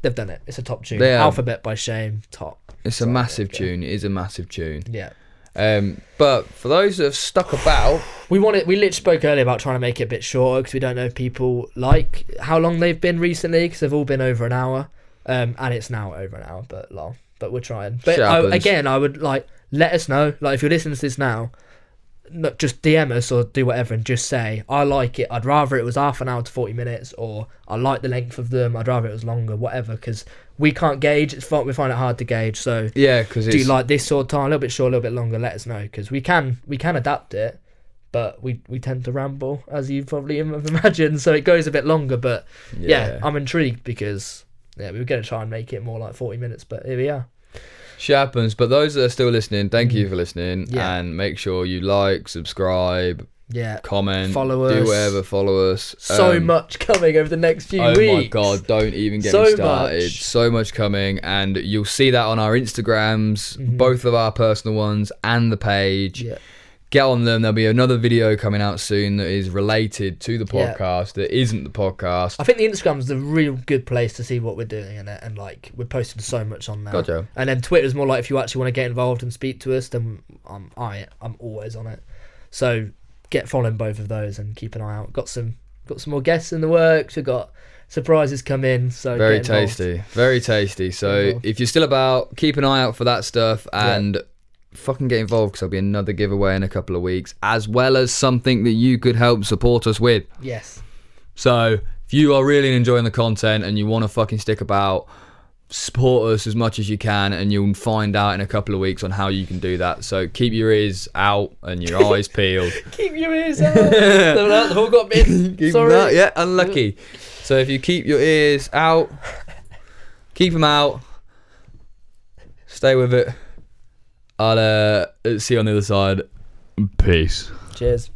they've done it. It's a top tune. They have. Alphabet by Shame, top. It's a massive tune. It is a massive tune. Yeah. But for those that have stuck about, We literally spoke earlier about trying to make it a bit shorter because we don't know if people like how long they've been recently because they've all been over an hour, and it's now over an hour, but we're trying. But Shit happens. I would like let us know, like if you're listening to this now, just DM us or do whatever and just say I like it. I'd rather it was half an hour to 40 minutes, or I like the length of them. I'd rather it was longer, whatever, because we can't gauge. It's fun. We find it hard to gauge. So yeah, because do you like this sort of time, a little bit short, a little bit longer? Let us know because we can adapt it. But we tend to ramble, as you probably have imagined, so it goes a bit longer. But yeah, I'm intrigued because we were going to try and make it more like 40 minutes, but here we are. shit happens. But those that are still listening, thank you for listening, Yeah. and make sure you like, subscribe, Yeah, comment, Follow do us. whatever, follow us. so much coming over the next few weeks. Oh my god, don't even get So me started. much. So much coming, and you'll see that on our Instagrams, both of our personal ones and the page. Yeah, Get on them. There'll be another video coming out soon that is related to the Yeah. podcast that isn't the podcast. I think the Instagram's the real good place to see what we're doing in it, and like we're posting so much on there. Gotcha. And then Twitter's more like if you actually want to get involved and speak to us, then I'm always on it. So get following both of those and keep an eye out. Got some more guests in the works. We've got surprises come in. So Very get involved. tasty. Very tasty. Get So involved. if you're still about, keep an eye out for that stuff and fucking get involved because there'll be another giveaway in a couple of weeks, as well as something that you could help support us with. Yes. So if you are really enjoying the content and you want to fucking stick about, support us as much as you can, and you'll find out in a couple of weeks on how you can do that. So keep your ears out and your eyes peeled. Keep your ears out. They've all got me. Keep Sorry. them out, yeah, unlucky. So if you keep your ears out, keep them out, stay with it. I'll see you on the other side. Peace. Cheers.